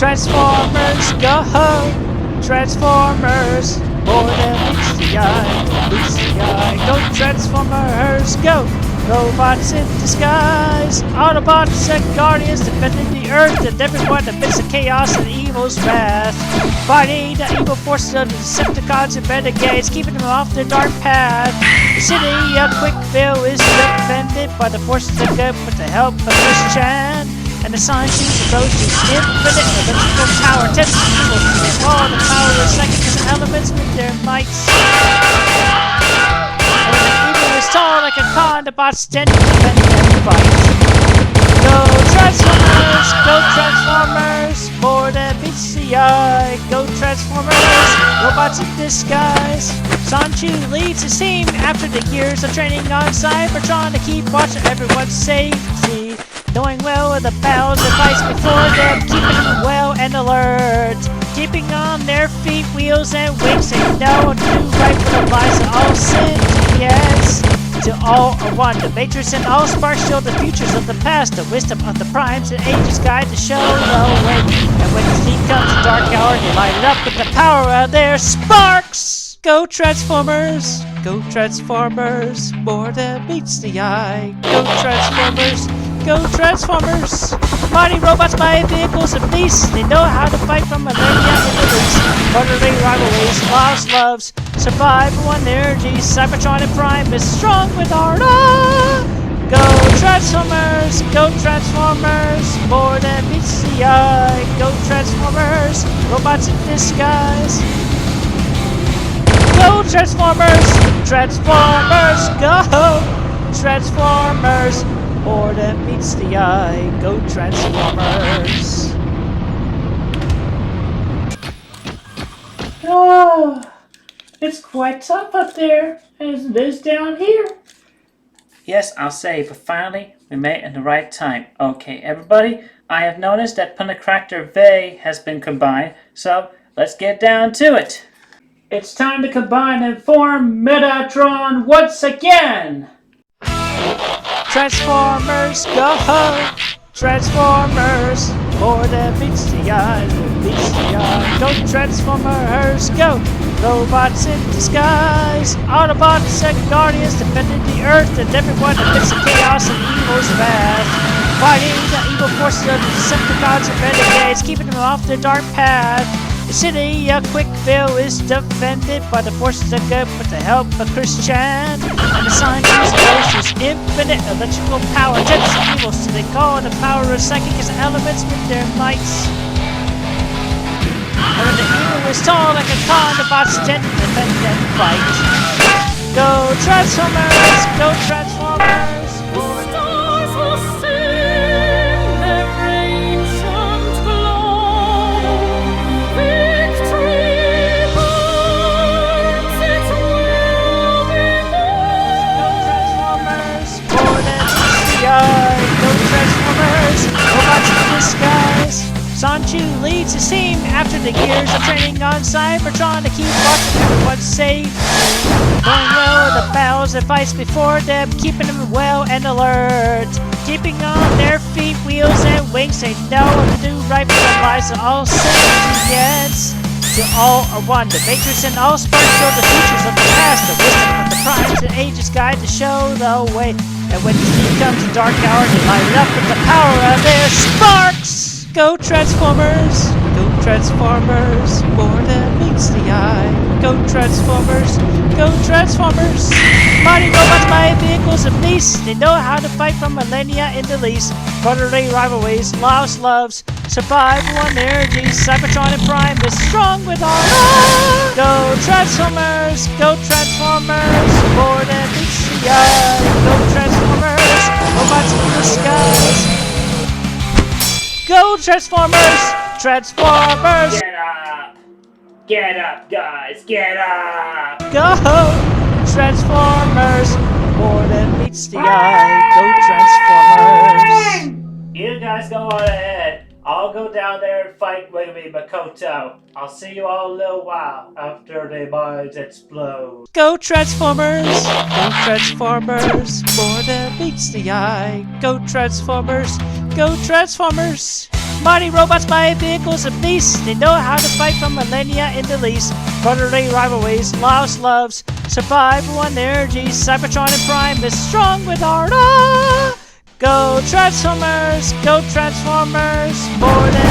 D: Transformers, go! Transformers, more than meets the eye, Go Transformers, go! Robots in disguise, Autobots and Guardians defending the Earth and everyone amidst the chaos and evil's wrath. Fighting the evil forces of the Decepticons and Renegades, keeping them off their dark path. The city of Cwcville is defended by the forces of good with the help of Christian. And the Son-Chu approach is infinite electrical power, testing evil and all the power of psychic elements with their mights. And when the evil is tall like a con, the bots stand defending and fight. Go Transformers! Go Transformers! More than meets the eye. Go Transformers! Robots in disguise. Son-Chu leads his team after the years of training on Cybertron to keep watch of everyone's safety. Knowing well of the battles and fights before them, keeping them well and alert. Keeping on their feet, wheels and wings, they know what to do right for the lives of all sin. Yes, to all are one. The Matrix and all sparks show the futures of the past. The wisdom of the primes and ages guide to show the way. And when the heat comes the dark hour, they light it up with the power of their sparks. Go Transformers! Go Transformers! More than meets the eye. Go Transformers! Go Transformers! Mighty robots, mighty vehicles, and beasts. They know how to fight from millennia in the least. Murdering rivalries, lost loves, survival and energy. Cybertron and Prime is strong with art. Go Transformers! Go Transformers! More than meets the eye. Go Transformers! Robots in disguise. Go Transformers! Transformers! Go! Transformers! More than meets the eye. Go Transformers!
B: Oh, it's quite tough up there, as it is down here.
C: Yes, I'll say, but finally, we made it in the right time. Okay, everybody, I have noticed that Punicrackder-V has been combined, so let's get down to it.
B: It's time to combine and form Medatron once again.
D: Transformers, go! Transformers! More than meets the eye, Go Transformers, go! Robots in disguise, Autobots and Guardians defending the Earth and everyone amidst the chaos and evil's wrath. Fighting the evil forces of the Decepticons and Renegades, keeping them off their dark path. The city of Cwcville is defended by the forces of good with the help of Christian. And the Son-Chu's ghost is infinite electrical power, tempts evil, so they call the power of psychic elements with their mights. And when the evil is tall like a con, the bots tend to defend and fight. Go Transformers! Go Transformers!
A: Stars will sing their ancient glow. Victory burns, it will be
D: Transformers! More than meets the eye! Go Transformers! Robots in disguise! Son-Chu leads his team after the years of training on Cybertron to keep watching everyone safe. Knowing well the battles and fights before them, keeping them well and alert. Keeping on their feet, wheels and wings, they know what to do right for their lives of all sentience. To all are one, the Matrix and all sparks show the futures of the past. The wisdom of the primes and ages guide to show the way. And when the heat comes the dark hour, they light it up with the power of their sparks. Go Transformers! Go Transformers! More than meets the eye. Go Transformers! Go Transformers! Mighty robots, mighty vehicles, and beasts. They know how to fight from millennia in the least. Brotherly rivalries, lost loves, survival and energy. Cybertron and Prime is strong with art. Go Transformers! Go Transformers! More than meets the eye. Go Transformers! Robots in disguise. Go Transformers! Transformers!
B: Get up! Get up, guys! Get up!
D: Go! Transformers! More than meets the eye. Go Transformers!
B: You guys go on ahead. I'll go down there and fight Gwenmi Mikoto. I'll see you all in a little while after the mines explode.
D: Go Transformers! Go Transformers! More than meets the eye. Go Transformers! Go Transformers! mighty robots, mighty vehicles, and beasts. They know how to fight for millennia in the least. Brotherly rivalries, lost loves, survival and energy. Cybertron and Prime is strong with art. Ah! Go Transformers, go Transformers, more than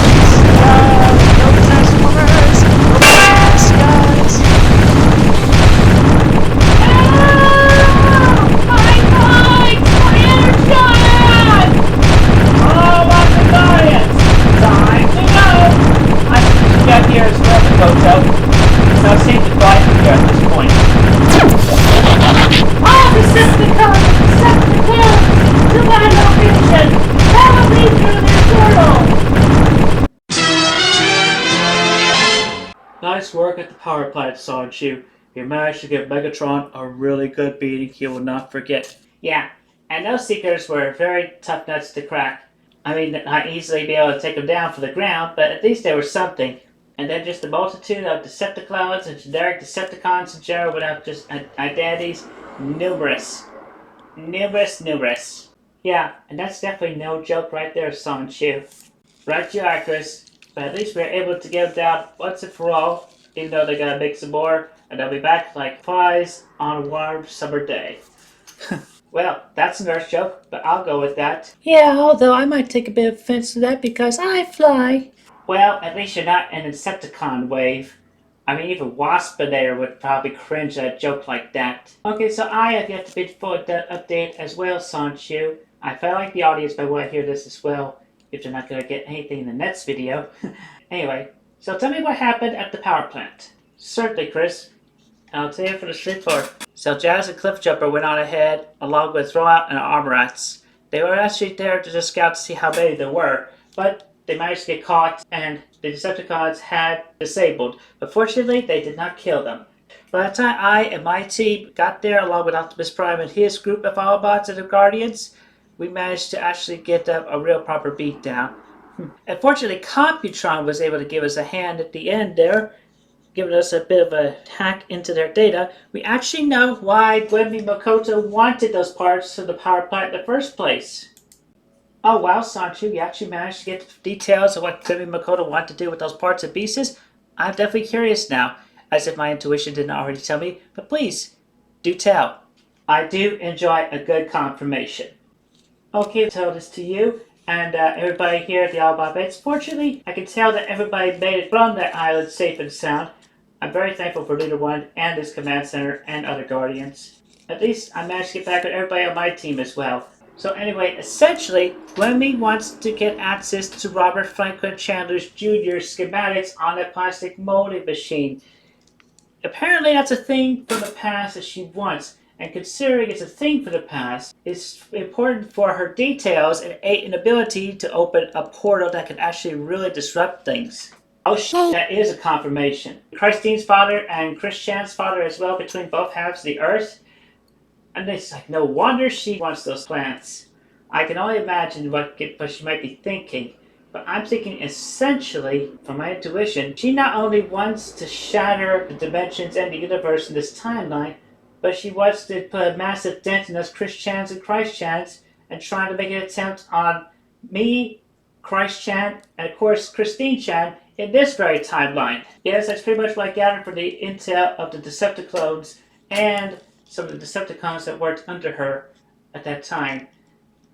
D: love. Go Transformers, go fast, guys.
B: Here as well, Mikoto. So it's safe to fly from here at this point.
F: All Decepticons and Decepticons to my location! Follow me through this portal!
C: Nice work at the power plant, Son-Chu. You managed to give Megatron a really good beating he will not forget.
B: Yeah, and those seekers were very tough nuts to crack. I mean, not easily be able to take them down from the ground, but at least they were something. And then just a multitude of Decepticlones and generic Decepticons in general without just identities. Numerous. Yeah, and that's definitely no joke right there, Son-Chu. Right you are, Chris. But at least we were able to get them down once and for all, even though they gotta make some more, and they'll be back like flies on a warm summer day. Well, that's a nurse joke, but I'll go with that.
F: Yeah, although I might take a bit of offense to that because I fly.
B: Well, at least you're not an Decepticon wave. I mean, even Waspinator would probably cringe at a joke like that. Okay, so I have yet to bid for that update as well, Son-Chu. I feel like the audience might want to hear this as well, if they're not going to get anything in the next video. Anyway, so tell me what happened at the power plant. Certainly, Chris. I'll tell you for the straightforward. So Jazz and Cliffjumper went on ahead, along with Rollout and Armorats. They were actually there to just scout to see how many there were, but they managed to get caught, and the Decepticons had disabled. But fortunately, they did not kill them. By the time I and my team got there, along with Optimus Prime and his group of Autobots and the Guardians, we managed to actually get a real proper beatdown. Unfortunately, Computron was able to give us a hand at the end there, giving us a bit of a hack into their data. We actually know why Gwenmi Mikoto wanted those parts of the power plant in the first place. Oh wow, Son-Chu, you actually managed to get the details of what Gwenmi Mikoto wanted to do with those parts and pieces? I'm definitely curious now, as if my intuition didn't already tell me, but please, do tell. I do enjoy a good confirmation. Okay, I'll tell this to you, and everybody here at the Autobot Base. Fortunately, I can tell that everybody made it from that island safe and sound. I'm very thankful for Leader 1 and his command center and other Guardians. At least I managed to get back with everybody on my team as well. So anyway, essentially, Gwenmi wants to get access to Robert Franklin Chandler Jr. schematics on a plastic molding machine. Apparently that's a thing from the past that she wants, and considering it's a thing from the past, it's important for her details and an ability to open a portal that can actually really disrupt things. Oh shit, that is a confirmation. Christine's father and Chris Chan's father as well, between both halves of the earth. And it's like, no wonder she wants those plants. I can only imagine what she might be thinking. But I'm thinking essentially, from my intuition, she not only wants to shatter the dimensions and the universe in this timeline, but she wants to put a massive dent in us Chris Chans and Christ Chans and trying to make an attempt on me, Christ Chan, and of course Christine Chan in this very timeline. Yes, that's pretty much what I gathered from the intel of the Decepticlones and some of the Decepticons that worked under her at that time.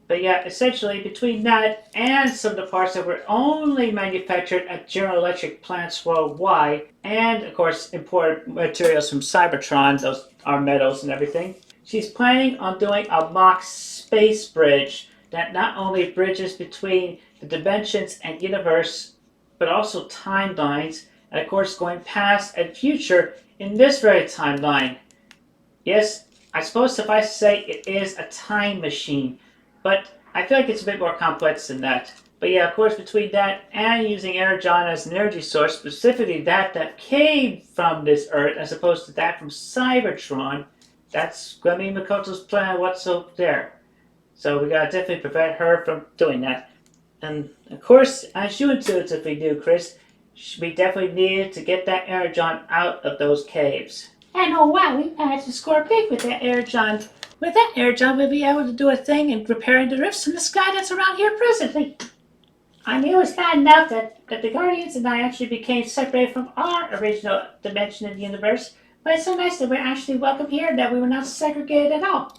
B: But yeah, essentially between that and some of the parts that were only manufactured at General Electric plants worldwide, and of course imported materials from Cybertron, those are metals and everything, she's planning on doing a mock space bridge that not only bridges between the dimensions and universe, but also timelines, and of course going past and future in this very timeline. Yes, I suppose suffice to say it is a time machine, but I feel like it's a bit more complex than that. But yeah, of course, between that and using Energon as an energy source, specifically that came from this Earth, as opposed to that from Cybertron, that's Gwenmi Mikoto's plan, what's up there. So we gotta definitely prevent her from doing that. And of course, as you intuitively do, Chris, we definitely needed to get that Energon out of those caves.
F: And oh wow, we managed to score big with that Energon. With that Energon, we'll be able to do a thing in repairing the rifts in the sky that's around here presently.
H: I knew it was bad enough that the Guardians and I actually became separated from our original dimension in the universe, but it's so nice that we're actually welcome here, that we were not segregated at all.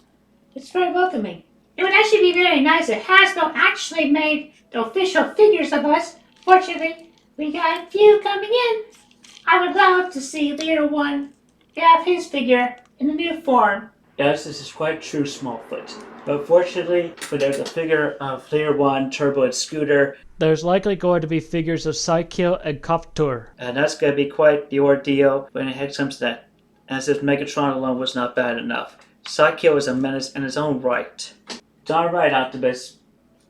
H: It's very welcoming. It would actually be very nice if Hasbro actually made the official figures of us. Fortunately, we got a few coming in. I would love to see Leader 1 have his figure in a new form.
C: Yes, this is quite true, Smallfoot. But fortunately, when there's a figure of Leader 1, Turbo, and Scooter,
D: There's likely going to be figures of Cwcville and Copter.
C: and that's going to be quite the ordeal when it comes to that. As if Megatron alone was not bad enough. Cwcville is a menace in his own right. Darn right, Optimus.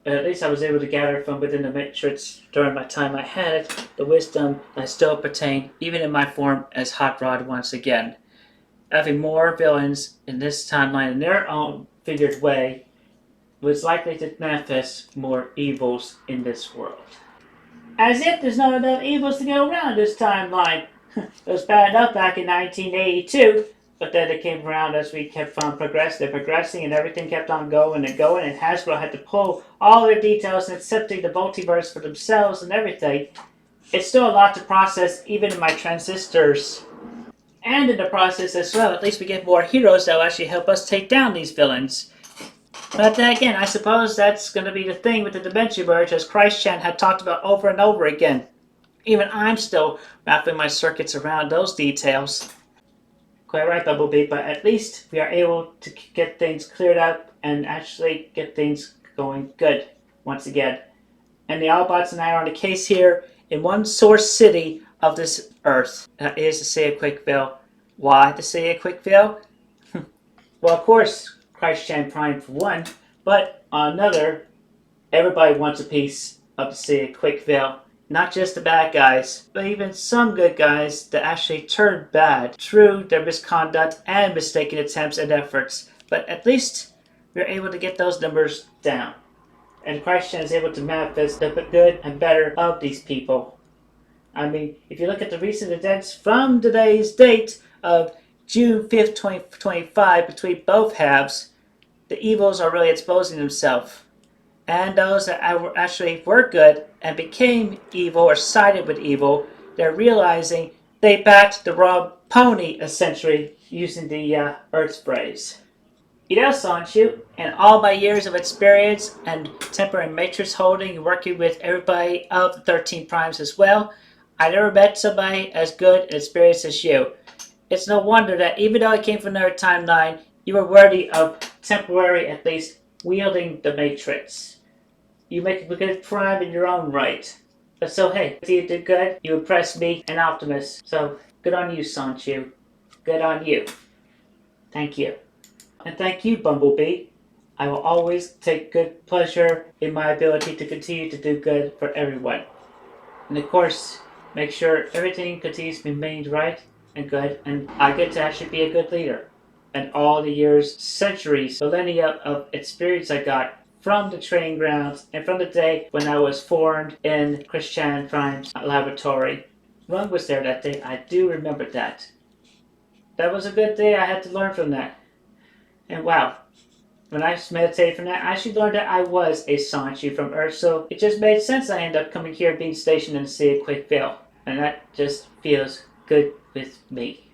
C: At least I was able to gather from within the Matrix during my time I had it, the wisdom that still pertained, even in my form as Hot Rod once again. Having more villains in this timeline in their own figured way was likely to manifest more evils in this world.
H: As if there's not enough evils to go around this timeline. It was bad enough back in 1982, but then it came around as we kept on progressing, and everything kept on going, and Hasbro had to pull all their details and accepting the multiverse for themselves and everything. It's still a lot to process, even in my transistors. And in the process as well, at least we get more heroes that will actually help us take down these villains. But again, I suppose that's going to be the thing with the Dimension Merge, as Christ-chan had talked about over and over again. Even I'm still wrapping my circuits around those details. Quite right, Bumblebee, but at least we are able to get things cleared up and actually get things going good once again. And the Autobots and I are on the case here in one source city of this Earth. That is the city of Cwcville. Why the city of Cwcville? Well, of course, Christ-chan Prime for one, but on another, everybody wants a piece of the city of Cwcville. Not just the bad guys, but even some good guys that actually turned bad through their misconduct and mistaken attempts and efforts. But at least we're able to get those numbers down. And Christ-chan is able to manifest the good and better of these people. I mean, if you look at the recent events from today's date of June 5th, 2025, between both halves, the evils are really exposing themselves. And those that actually were good and became evil or sided with evil, they're realizing they backed the wrong pony, essentially, using the Earth's phrase. You know, Son-Chu, in all my years of experience and temporary matrix holding and working with everybody of the 13 Primes as well, I never met somebody as good and experienced as you. It's no wonder that even though I came from another timeline, you were worthy of temporary, at least, wielding the matrix. You make a good Prime in your own right. But so hey, you did good, you impressed me and Optimus. So good on you, Son-Chu. Good on you. Thank you. And thank you, Bumblebee. I will always take good pleasure in my ability to continue to do good for everyone. And of course, make sure everything continues to be made right and good, and I get to actually be a good leader. And all the years, centuries, millennia of experience I got from the training grounds and from the day when I was formed in Christian Prime's laboratory. Rung was there that day, I do remember that. That was a good day, I had to learn from that. And wow, when I meditated from that, I actually learned that I was a Sonichu from Earth, so it just made sense I ended up coming here and being stationed in the city of Cwcville. And that just feels good with me.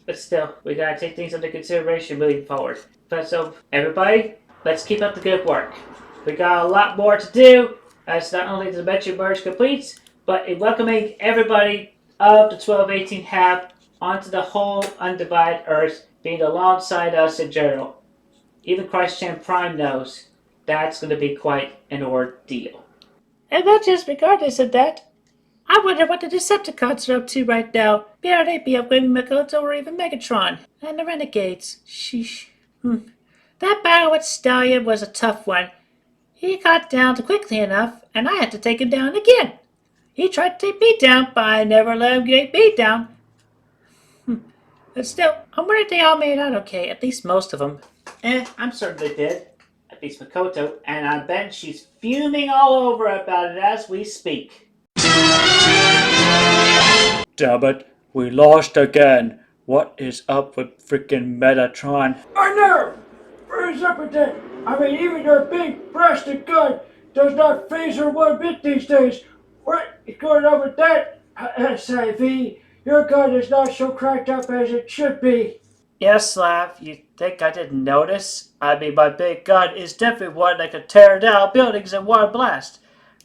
H: But still, we gotta take things into consideration moving forward. But so, everybody, let's keep up the good work. We got a lot more to do, as not only the Dimension Merge completes, but in welcoming everybody of the 1218 HAB onto the whole undivided Earth, being alongside us in general. Even Christ-chan Prime knows that's going to be quite an ordeal. And not just regardless of that, I wonder what the Decepticons are up to right now. May they be of Gwenmi Mikoto or even Megatron? And the Renegades. Sheesh. That battle with Stallion was a tough one. He got down quickly enough, and I had to take him down again. He tried to take me down, but I never let him get me down. But still, I'm worried they all made out okay, at least most of them.
B: I'm certain they did. At least Mikoto, and I bet she's fuming all over about it as we speak.
C: Damn it, we lost again. What is up with freaking Medatron?
E: I know! Where's up with that? I mean, even their big breasted gun does not phase her one bit these days. What is going on with that, S.A.V? Your gun is not so cracked up as it should be.
H: Yes, Slav, you think I didn't notice? I mean, my big gun is definitely one that could tear down buildings in one blast.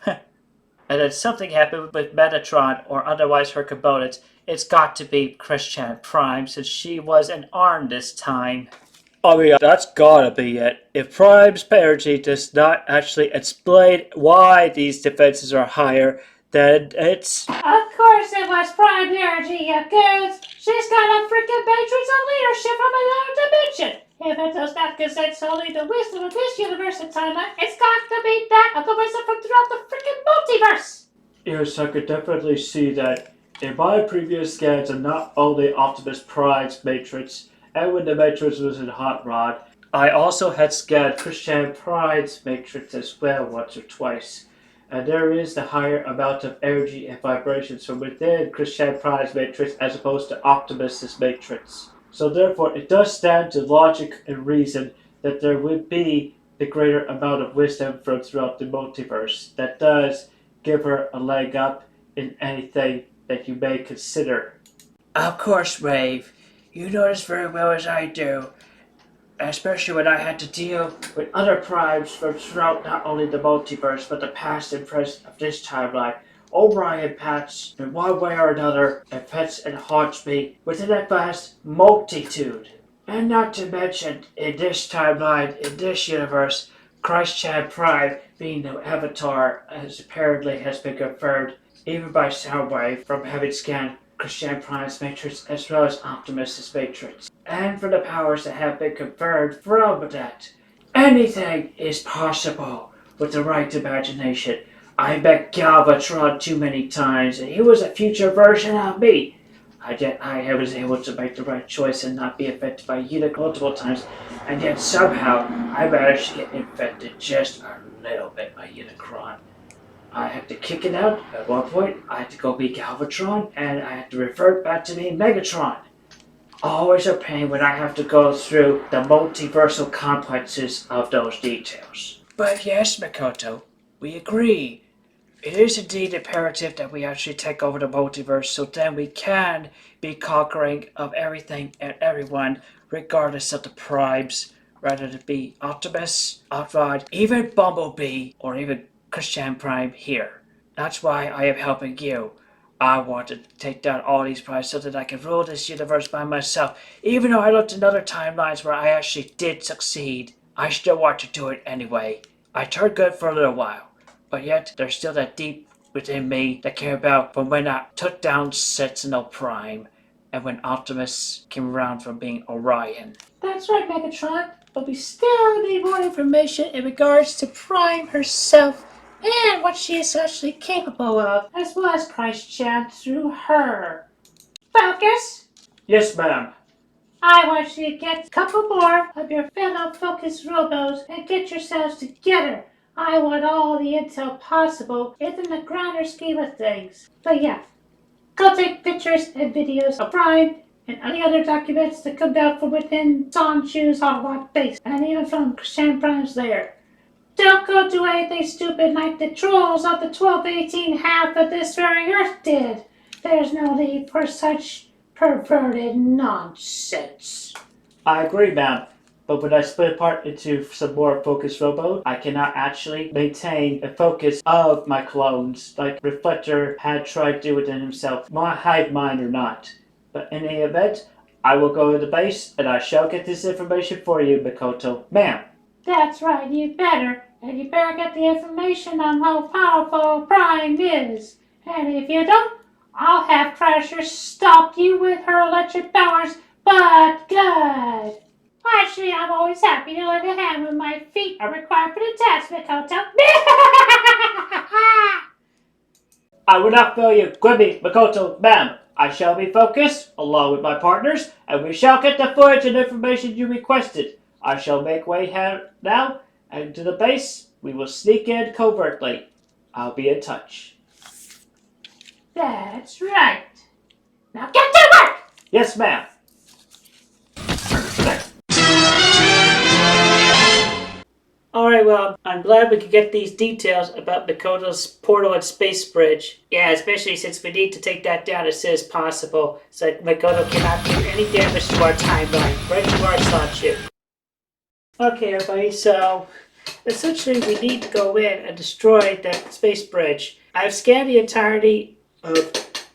H: And then something happened with Medatron, or otherwise her components. It's got to be Christian Prime, since she wasn't armed this time. I mean, that's gotta be it. If Prime's energy does not actually explain why these defenses are higher, then it's...
G: Of course it was Prime Energy, you goods. She's got a freaking matrix of leadership from another dimension. If it does not consent solely to wisdom of this universe and timeline, it's got to be that of the wisdom from throughout the freaking multiverse.
H: Yes, I could definitely see that. In my previous scans, and not only Optimus Prime's matrix, and when the matrix was in Hot Rod, I also had scanned Christian Prime's matrix as well once or twice. And there is the higher amount of energy and vibrations from within Christian Prime's matrix as opposed to Optimus's matrix. So therefore, it does stand to logic and reason that there would be the greater amount of wisdom from throughout the multiverse. That does give her a leg up in anything that you may consider.
B: Of course, Rave. You know this very well as I do. Especially when I had to deal with other primes from throughout not only the multiverse, but the past and present of this timeline. Orion paths, in one way or another, affects and haunts me within a vast multitude. And not to mention, in this timeline, in this universe, Christ-Chad Prime being the avatar, as apparently has been confirmed, even by Soundwave, from having scanned Christian Prime's matrix as well as Optimus's matrix. And for the powers that have been confirmed from that, anything is possible with the right imagination. I met Galvatron too many times, and he was a future version of me. Yet I was able to make the right choice and not be affected by Unicron multiple times, and yet somehow I managed to get infected just a little bit by Unicron. I had to kick it out. At one point, I had to go be Galvatron, and I had to revert back to being Megatron. Always a pain when I have to go through the multiversal complexes of those details. But yes, Mikoto, we agree. It is indeed imperative that we actually take over the multiverse so then we can be conquering of everything and everyone, regardless of the primes, rather than be Optimus, Outrod, even Bumblebee, or even Christian Prime here. That's why I am helping you. I want to take down all these primes so that I can rule this universe by myself. Even though I looked in other timelines where I actually did succeed, I still want to do it anyway. I turned good for a little while, but yet there's still that deep within me that came about from when I took down Sentinel Prime and when Optimus came around from being Orion.
G: That's right, Megatron. But we still need more information in regards to Prime herself and what she is actually capable of, as well as Christ-Chad through her. Focus!
H: Yes, ma'am.
G: I want you to get a couple more of your fellow Focus Robos and get yourselves together. I want all the intel possible within the grander scheme of things. But yeah, go take pictures and videos of Prime and any other documents that come down from within Son-Chu's Autobot base, and even from Christian Prime's lair. Don't go do anything stupid like the trolls of the 1218 half of this very earth did. There's no need for such perverted nonsense.
H: I agree, ma'am. But when I split apart into some more focus robots, I cannot actually maintain a focus of my clones, like Reflector had tried to do within himself, my hive mind or not. But in any event, I will go to the base, and I shall get this information for you, Mikoto. Ma'am.
G: That's right, you better. And you better get the information on how powerful Prime is. And if you don't, I'll have Crasher stop you with her electric powers, but good. Actually, I'm always happy to lend a hand when my feet are required for the task, Mikoto.
H: I will not fail you, Gwenmi Mikoto, ma'am. I shall be focused, along with my partners, and we shall get the footage and information you requested. I shall make way here now, and to the base, we will sneak in covertly. I'll be in touch.
G: That's right. Now get to work!
H: Yes, ma'am. Alright, Very well. I'm glad we could get these details about Mikoto's portal and space bridge. Yeah, especially since we need to take that down as soon as possible, so that Mikoto cannot do any damage to our timeline. Right to our Son-Chu. Okay, everybody, so essentially we need to go in and destroy that space bridge. I've scanned the entirety of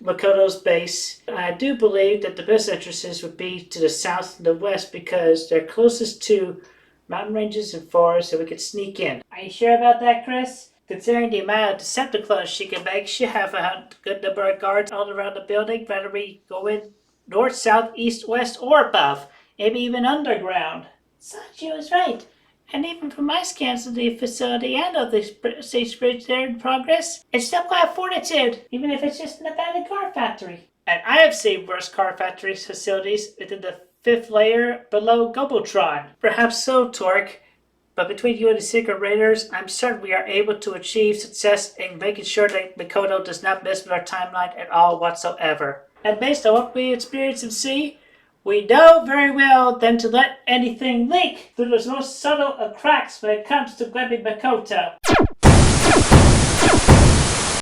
H: Mikoto's base. I do believe that the best entrances would be to the south and the west because they're closest to mountain ranges and forests, so we could sneak in. Are you sure about that, Chris? Considering the amount of Decepticlones she can make, she have a good number of guards all around the building, whether we go in north, south, east, west, or above, maybe even underground.
G: Son-Chu is right. And even from my scans of the facility and of the space bridge there in progress, it's still quite fortitude, even if it's just an abandoned car factory.
H: And I have seen worse car factories facilities within the 5th layer below Gobotron. Perhaps so, Tork. But between you and the Secret Raiders, I'm certain we are able to achieve success in making sure that Mikoto does not mess with our timeline at all whatsoever. And based on what we experience and see, we know very well then to let anything leak through the most subtle of cracks when it comes to Gwenmi Mikoto.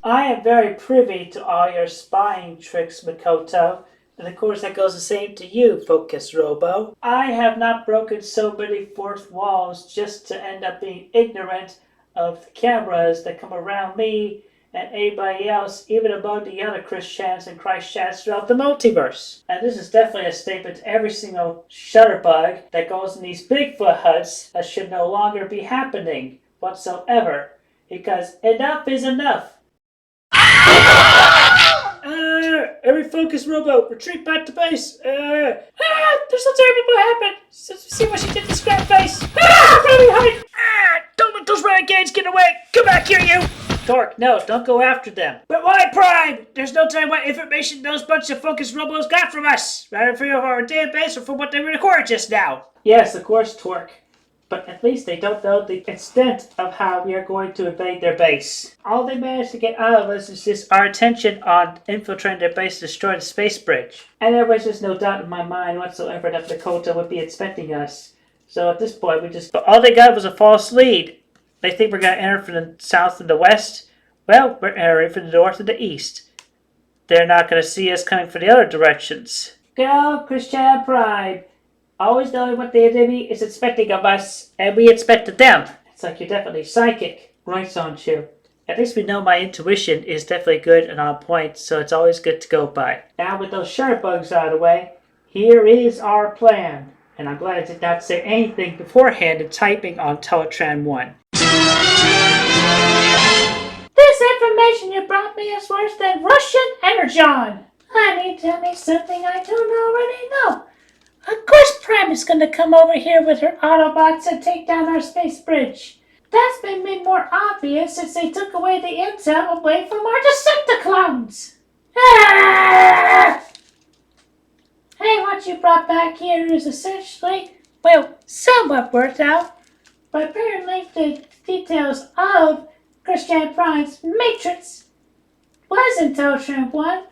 H: I am very privy to all your spying tricks, Mikoto. And of course that goes the same to you, Focus Robo. I have not broken so many fourth walls just to end up being ignorant of the cameras that come around me and anybody else, even among the other Christians and Christians throughout the multiverse. And this is definitely a statement to every single shutterbug that goes in these Bigfoot huts that should no longer be happening whatsoever. Because enough is enough. Every Focus Robo, retreat back to base. There's something terrible happened. See what she did to Scrap Face. Really hard. Don't let those renegades get away. Come back here, you. Tork, no, don't go after them. But why Prime? There's no telling what information those bunch of Focus Robos got from us. Rather from our database or from what they recorded just now. Yes, of course, Tork. But at least they don't know the extent of how we are going to invade their base. All they managed to get out of us is just our attention on infiltrating their base to destroy the space bridge. And there was just no doubt in my mind whatsoever that Mikoto would be expecting us. So at this point, but all they got was a false lead. They think we're going to enter from the south and the west. Well, we're entering from the north and the east. They're not going to see us coming from the other directions. Go, Christian Pride. Always knowing what the enemy is expecting of us, and we expected them. It's like you're definitely psychic. Right, Son-Chu. At least we know my intuition is definitely good and on point, so it's always good to go by. Now with those shutterbugs out of the way, here is our plan. And I'm glad I did not say anything beforehand in typing on Teletran 1.
G: This information you brought me is worse than Russian energon. Honey, tell me something I don't already know. Of course Prime is going to come over here with her Autobots and take down our space bridge. That's been made more obvious since they took away the intel away from our Decepticlones. Ah! Hey, what you brought back here is essentially, well, somewhat worked out. But apparently the details of Christian Prime's Matrix was in Teletran 1.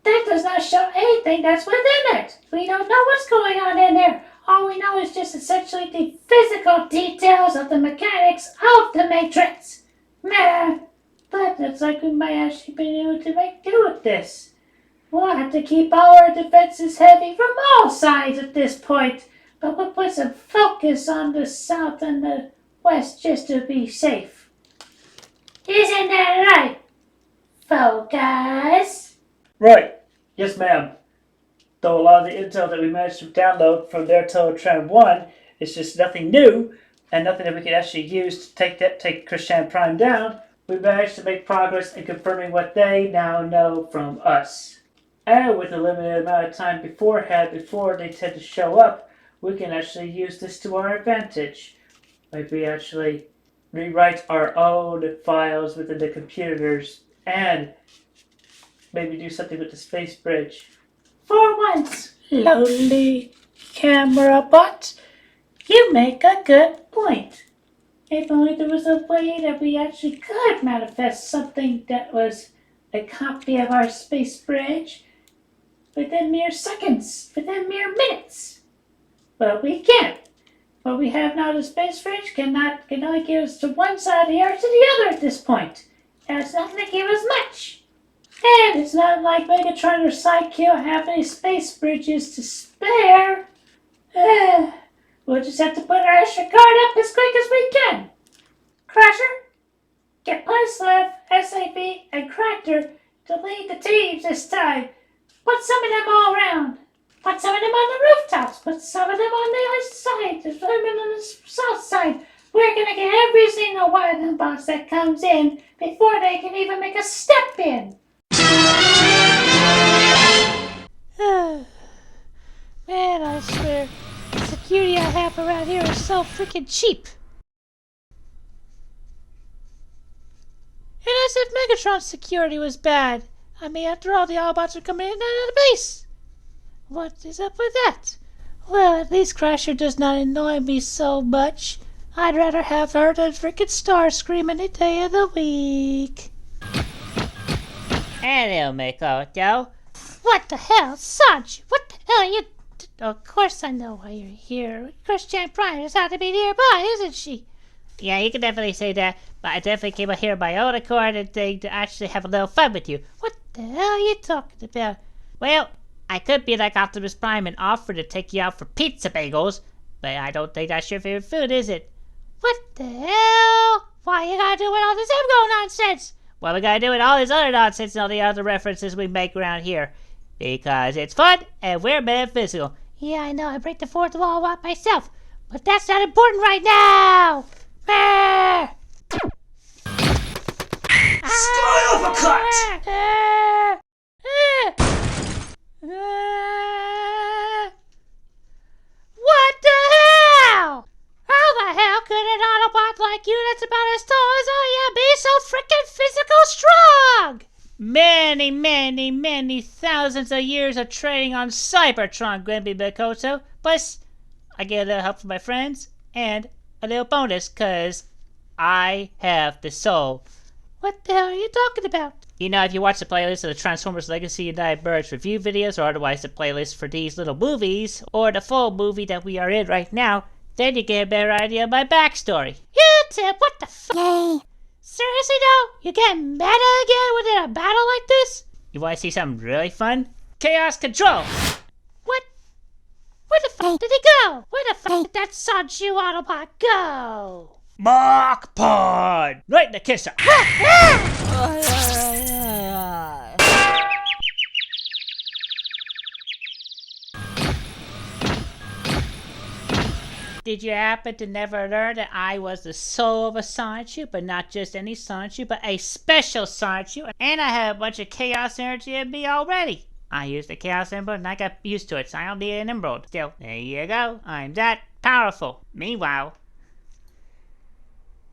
G: That does not show anything that's within it. We don't know what's going on in there. All we know is just essentially the physical details of the mechanics of the Matrix. Meh. But looks like we might actually be able to make do with this. We'll have to keep our defenses heavy from all sides at this point. But we'll put some focus on the south and the west just to be safe. Isn't that right? Focus?
H: Right. Yes, ma'am. Though a lot of the intel that we managed to download from their Teletran 1 is just nothing new and nothing that we could actually use to take Christian Prime down, we managed to make progress in confirming what they now know from us. And with a limited amount of time beforehand, before they tend to show up, we can actually use this to our advantage. Like we actually rewrite our own files within the computers and maybe do something with the space bridge.
G: For once, lonely camera bot, you make a good point. If only there was a way that we actually could manifest something that was a copy of our space bridge within mere seconds, within mere minutes. But we can't.
H: What we have now, the space fridge, can only give us to one side here or to the other at this point. And it's not going to give us much. And it's not like Megatron or Psycho have any space bridges to spare. We'll just have to put our extra card up as quick as we can. Crasher, get Punislav, S.A.V, and Crackder to lead the teams this time. Put some of them all around. Put some of them on the rooftops. Put some of them on the east side. There's them on the south side. We're going to get every single one of them bots that comes in before they can even make a step in.
G: Man, I swear, the security I have around here is so freaking cheap. And as if Megatron's security was bad. I mean, after all, the Autobots are coming in and out of the base. What is up with that? Well, at least Crasher does not annoy me so much. I'd rather have her than frickin' Starscream any day of the week.
D: Hello, Mikoto.
G: What the hell, Son-Chu? What the hell are you... Of course I know why you're here. Christian Prime has had to be nearby, isn't she?
D: Yeah, you can definitely say that, but I definitely came out here by own accord and thing to actually have a little fun with you.
G: What the hell are you talking about?
D: Well, I could be like Optimus Prime and offer to take you out for pizza bagels, but I don't think that's your favorite food, is it?
G: What the hell? Why you gotta do with all this ego nonsense?
D: Well, we gotta do with all this other nonsense and all the other references we make around here. Because it's fun and we're metaphysical.
G: Yeah, I know, I break the fourth wall myself, but that's not important right now!
B: Style of a cut!
G: What the hell? How the hell could an Autobot like you that's about as tall as I am be so frickin' physical strong?
D: Many, many, many thousands of years of training on Cybertron, Gwenmi Mikoto. Plus, I get a little help from my friends, and a little bonus, cause I have the soul.
G: What the hell are you talking about?
D: You know, if you watch the playlist of the Transformers Legacy United Birds review videos, or otherwise the playlist for these little movies, or the full movie that we are in right now, then you get a better idea of my backstory.
G: You tip, what the f***? Yay. Seriously though? You get meta again within a battle like this?
D: You want to see something really fun? Chaos Control!
G: What? Where the f*** did he go? Where the f*** did that Son-Chu Autobot go?
D: Mach Pod! Right in the kisser! Did you happen to never learn that I was the soul of a Sonichu, but not just any Sonichu, but a special Sonichu, and I have a bunch of chaos energy in me already? I used the chaos emerald and I got used to it, so I don't need an emerald. Still, there you go. I'm that powerful. Meanwhile,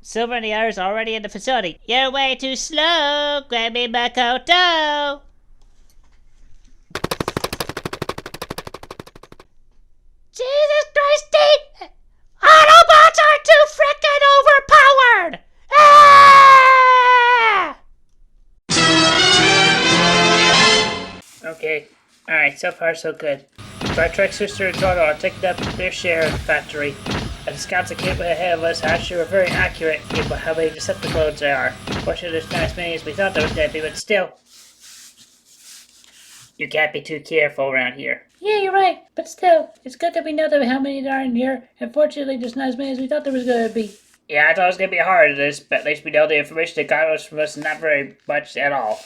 D: Silver and the others are already in the facility. You're way too slow, Gwenmi Mikoto!
G: Jesus Christ, Steve! Autobots are too frickin' overpowered! Ah!
H: Okay, alright, so far so good. Our Trek Sister and Toto are taking up their share of the factory. And the scouts that came ahead of us actually were very accurate about how many Decepticlones there are. Fortunately, there's not as many as we thought there was going to be, but still. You can't be too careful around here. Yeah, you're right, but still, it's good that we know that how many there are in here, and fortunately, there's not as many as we thought there was going to be. Yeah, I thought it was going to be hard at this, but at least we know the information that got us from us not very much at all.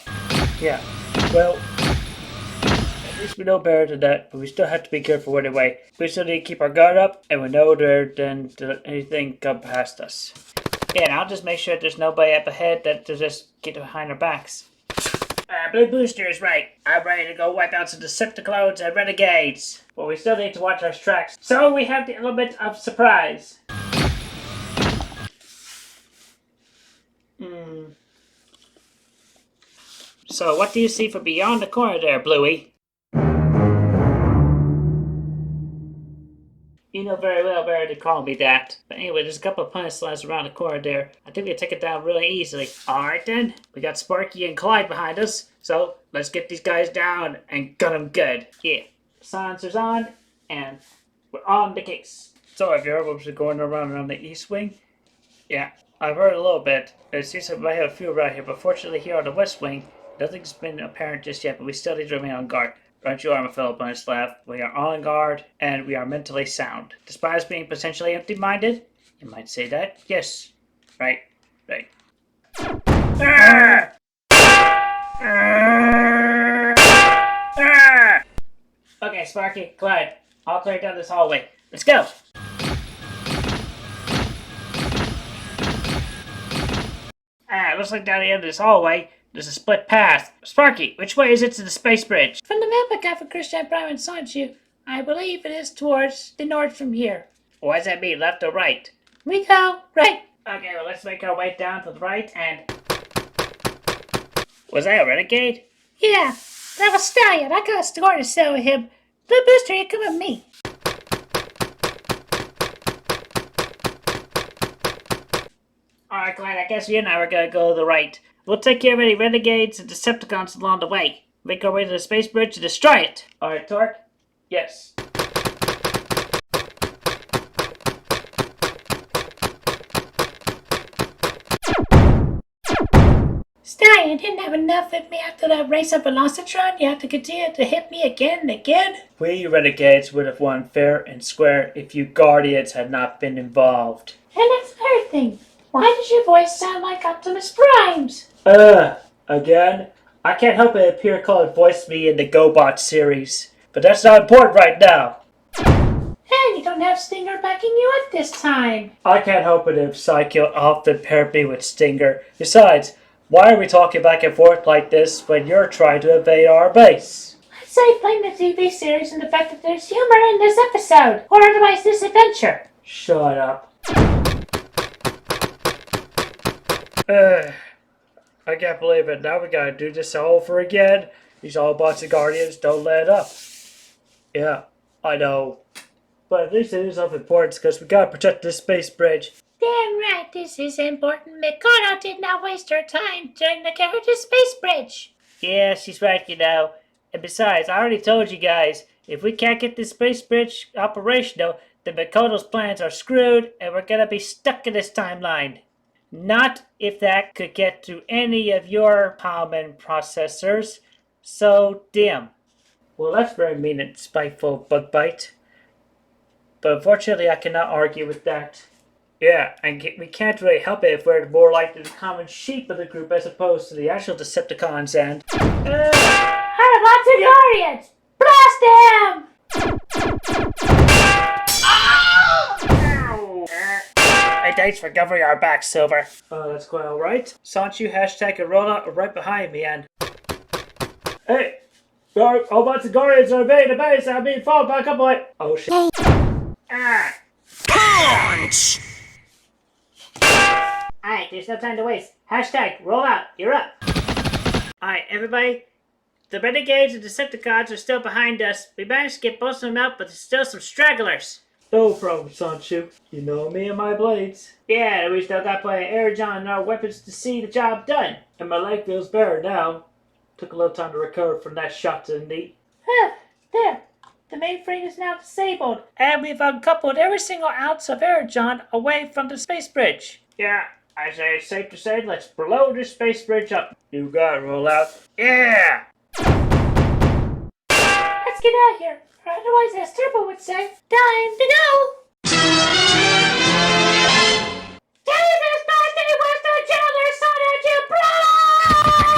H: Yeah, well, at least we know better than that, but we still have to be careful anyway. We still need to keep our guard up, and we know there than to let anything come past us. Yeah, and I'll just make sure there's nobody up ahead that to just get behind our backs. Blue Booster is right. I'm ready to go wipe out some Decepticlones and Renegades. But we still need to watch our tracks, so we have the element of surprise. So, what do you see from beyond the corner there, Bluey? You know very well better to call me that. But anyway, there's a couple of Punislavs around the corner there. I think we can take it down really easily. Alright then, we got Sparky and Clyde behind us. So, let's get these guys down and gun them good. Yeah, silencer's on, and we're on the case. So have you heard what's going around the East Wing? Yeah, I've heard a little bit. It seems like we might have a few around here, but fortunately here on the West Wing, nothing's been apparent just yet, but we still need to remain on guard. Don't you, my fellow Punislav? We are on guard, and we are mentally sound. Despite us being potentially empty-minded, you might say that. Yes. Right. Okay, Sparky, Clyde, I'll clear down this hallway. Let's go! Looks like down the end of this hallway, there's a split path. Sparky, which way is it to the space bridge?
G: From the map I got for Christian Prime and Son-Chu, I believe it is towards the north from here.
H: What does that mean, left or right?
G: We go right.
H: Okay, well, let's make our way down to the right and... Was that a renegade?
G: Yeah, that was Stallion. I got a story to sell with him. The booster, you come with me.
H: Alright, Clyde, I guess you and I were gonna go to the right. We'll take care of any renegades and Decepticons along the way. Make our way to the space bridge to destroy it. Alright, Tork? Yes.
G: Stallion didn't have enough of me after that race of Velocitron. You have to continue to hit me again and again.
H: We renegades would have won fair and square if you Guardians had not been involved.
G: And that's the third thing. Why does your voice sound like Optimus Prime's?
H: Again? I can't help it if Pierre Cole voiced me in the GoBot series. But that's not important right now.
G: And you don't have Stinger backing you up this time.
H: I can't help it if Psycho often paired me with Stinger. Besides, why are we talking back and forth like this when you're trying to invade our base?
G: I'd say blame the TV series and the fact that there's humor in this episode, or otherwise this adventure.
H: Shut up. I can't believe it. Now we gotta do this all over again. These Autobots and Guardians don't let up. Yeah, I know. But at least it is of importance because we gotta protect this space bridge.
G: Damn right, this is important. Mikoto did not waste her time during the care of the space bridge.
H: Yeah, she's right, you know. And besides, I already told you guys, if we can't get this space bridge operational, then Mikoto's plans are screwed and we're gonna be stuck in this timeline. Not if that could get through any of your common processors. So dim. Well, that's very mean and spiteful, Bugbite. But unfortunately, I cannot argue with that. Yeah, and we can't really help it if we're more like the common sheep of the group as opposed to the actual Decepticons and...
G: Autobots and Guardians! Blast them!
H: Hey, thanks for covering our back, Silver. That's quite alright. Son-Chu hashtag and Rollout are right behind me and... Hey! Autobots and Guardians are invading the base and I'm being followed by a couple of... Oh shit. Punch! Alright, there's no time to waste. Hashtag Rollout, you're up. Alright, everybody. The Renegades and Decepticons are still behind us. We managed to get most of them out, but there's still some stragglers. No problem, Son-Chu. You know me and my blades. Yeah, we still got plenty of air-John and our weapons to see the job done. And my leg feels better now. Took a little time to recover from that shot to the knee.
G: There. The mainframe is now disabled. And we've uncoupled every single ounce of air-John away from the space bridge.
H: Yeah, I say it's safe to say let's blow this space bridge up. You got it, Rollout. Yeah!
G: Let's get out of here. Or otherwise, as Turbo would say, time to go! Time is past and he wants to channel their Sonichu Prime!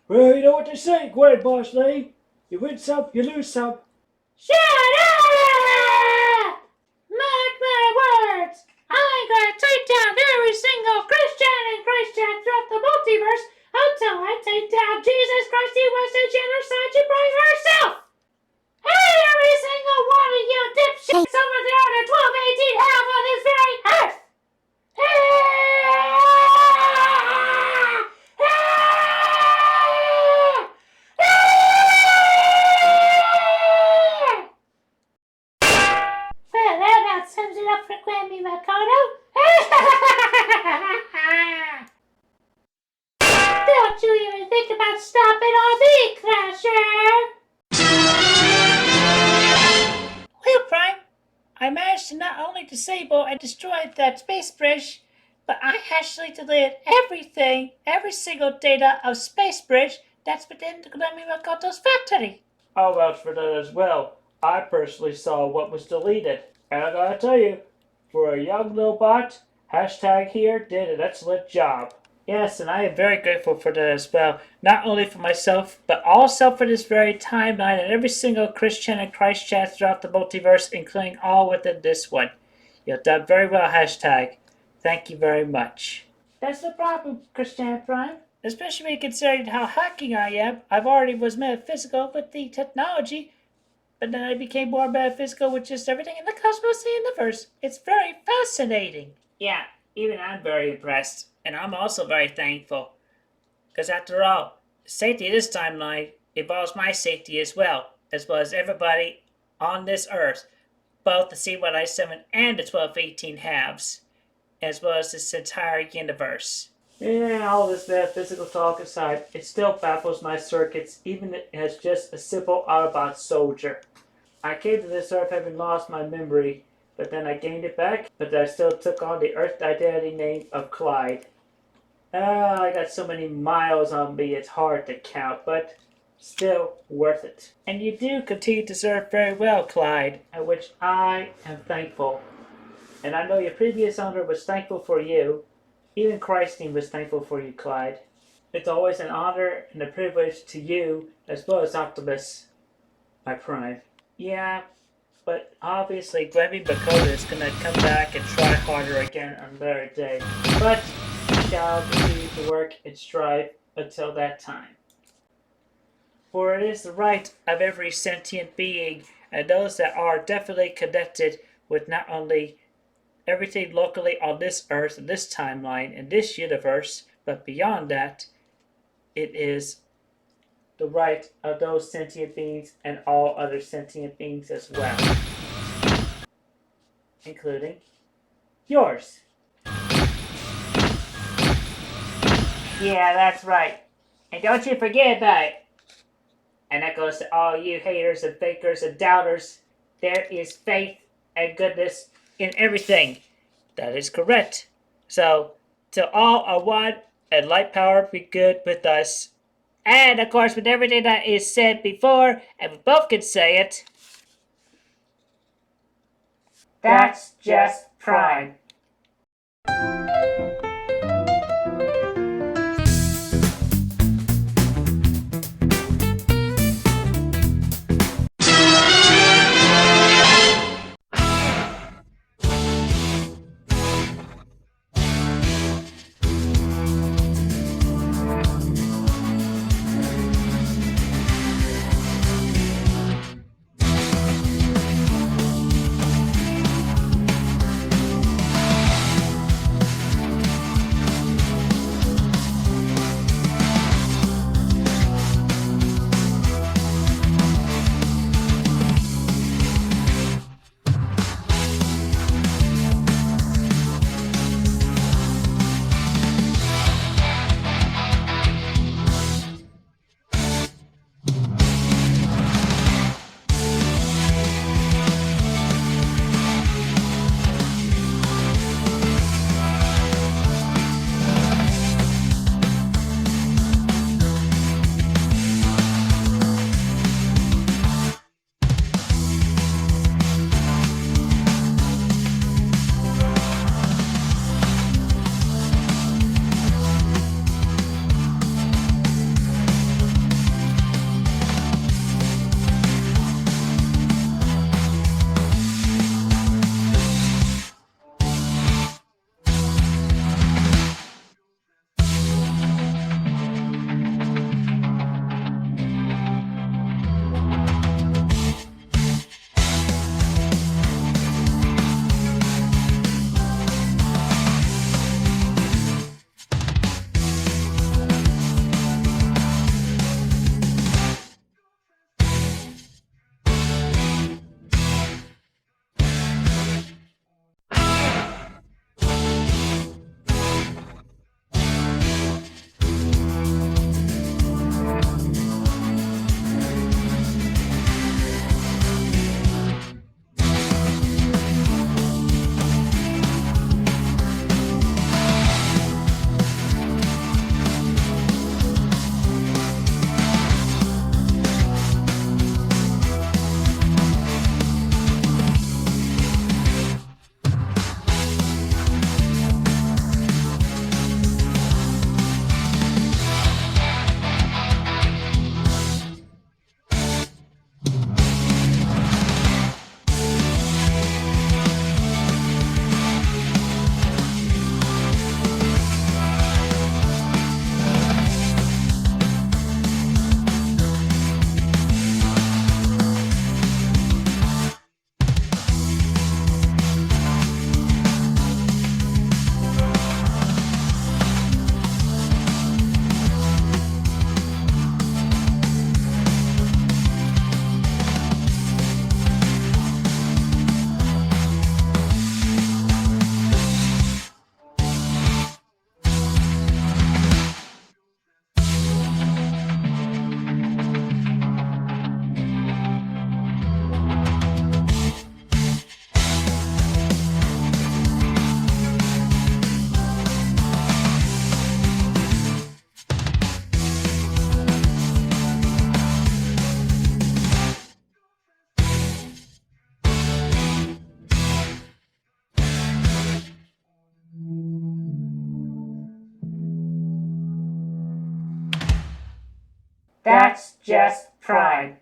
H: Well, you know what they say, Gwen, Boss Lady. You win some, you lose some.
G: Shut up! Mark my words! I'm gonna take down every single Christian and Christian throughout the multiverse until I take down Jesus Christ, the Western Chandler Sonichu Prime herself! Hey, every single one of you dipshits over there on the 1218 half of this very earth! Well, that about sums it up for Gwenmi Mikoto. Don't you even think about stopping on me, Crasher!
H: disabled and destroyed that space bridge, but I actually deleted everything, every single data of space bridge that's within the Gwenmi Mikoto's factory.
E: I'll vouch for that as well. I personally saw what was deleted. And I gotta tell you, for a young little bot, hashtag here did an excellent job.
H: Yes, and I am very grateful for that as well. Not only for myself, but also for this very timeline and every single Christian and Christ chat throughout the multiverse, including all within this one. You've done very well, hashtag. Thank you very much. That's no problem, Christian Prime. Especially considering how hacking I am. I've already was metaphysical with the technology, but then I became more metaphysical with just everything in the cosmos and the universe. It's very fascinating. Yeah, even I'm very impressed. And I'm also very thankful. Because after all, safety of this timeline involves my safety as well as everybody on this earth. Both the C1I7 and the 1218 halves, as well as this entire universe.
E: Yeah, all this metaphysical talk aside, it still baffles my circuits, even as just a simple Autobot soldier. I came to this earth having lost my memory, but then I gained it back, but I still took on the Earth identity name of Clyde. I got so many miles on me, it's hard to count, but still worth it. And you do continue to serve very well, Clyde, at which I am thankful. And I know your previous owner was thankful for you. Even Christine was thankful for you, Clyde. It's always an honor and a privilege to you, as well as Optimus, my prime. Yeah, but obviously Gwenmi Mikoto is going to come back and try harder again on another day. But we shall continue to work and strive until that time. For it is the right of every sentient being, and those that are definitely connected with not only everything locally on this earth, and this timeline, and this universe, but beyond that, it is the right of those sentient beings and all other sentient beings as well. Including yours. Yeah, that's right. And don't you forget about it. And that goes to all you haters and fakers and doubters. There is faith and goodness in everything. That is correct. So, till all are one, and light power be good with us. And, of course, with everything that is said before, and we both can say it, that's just prime.
H: That's just pride.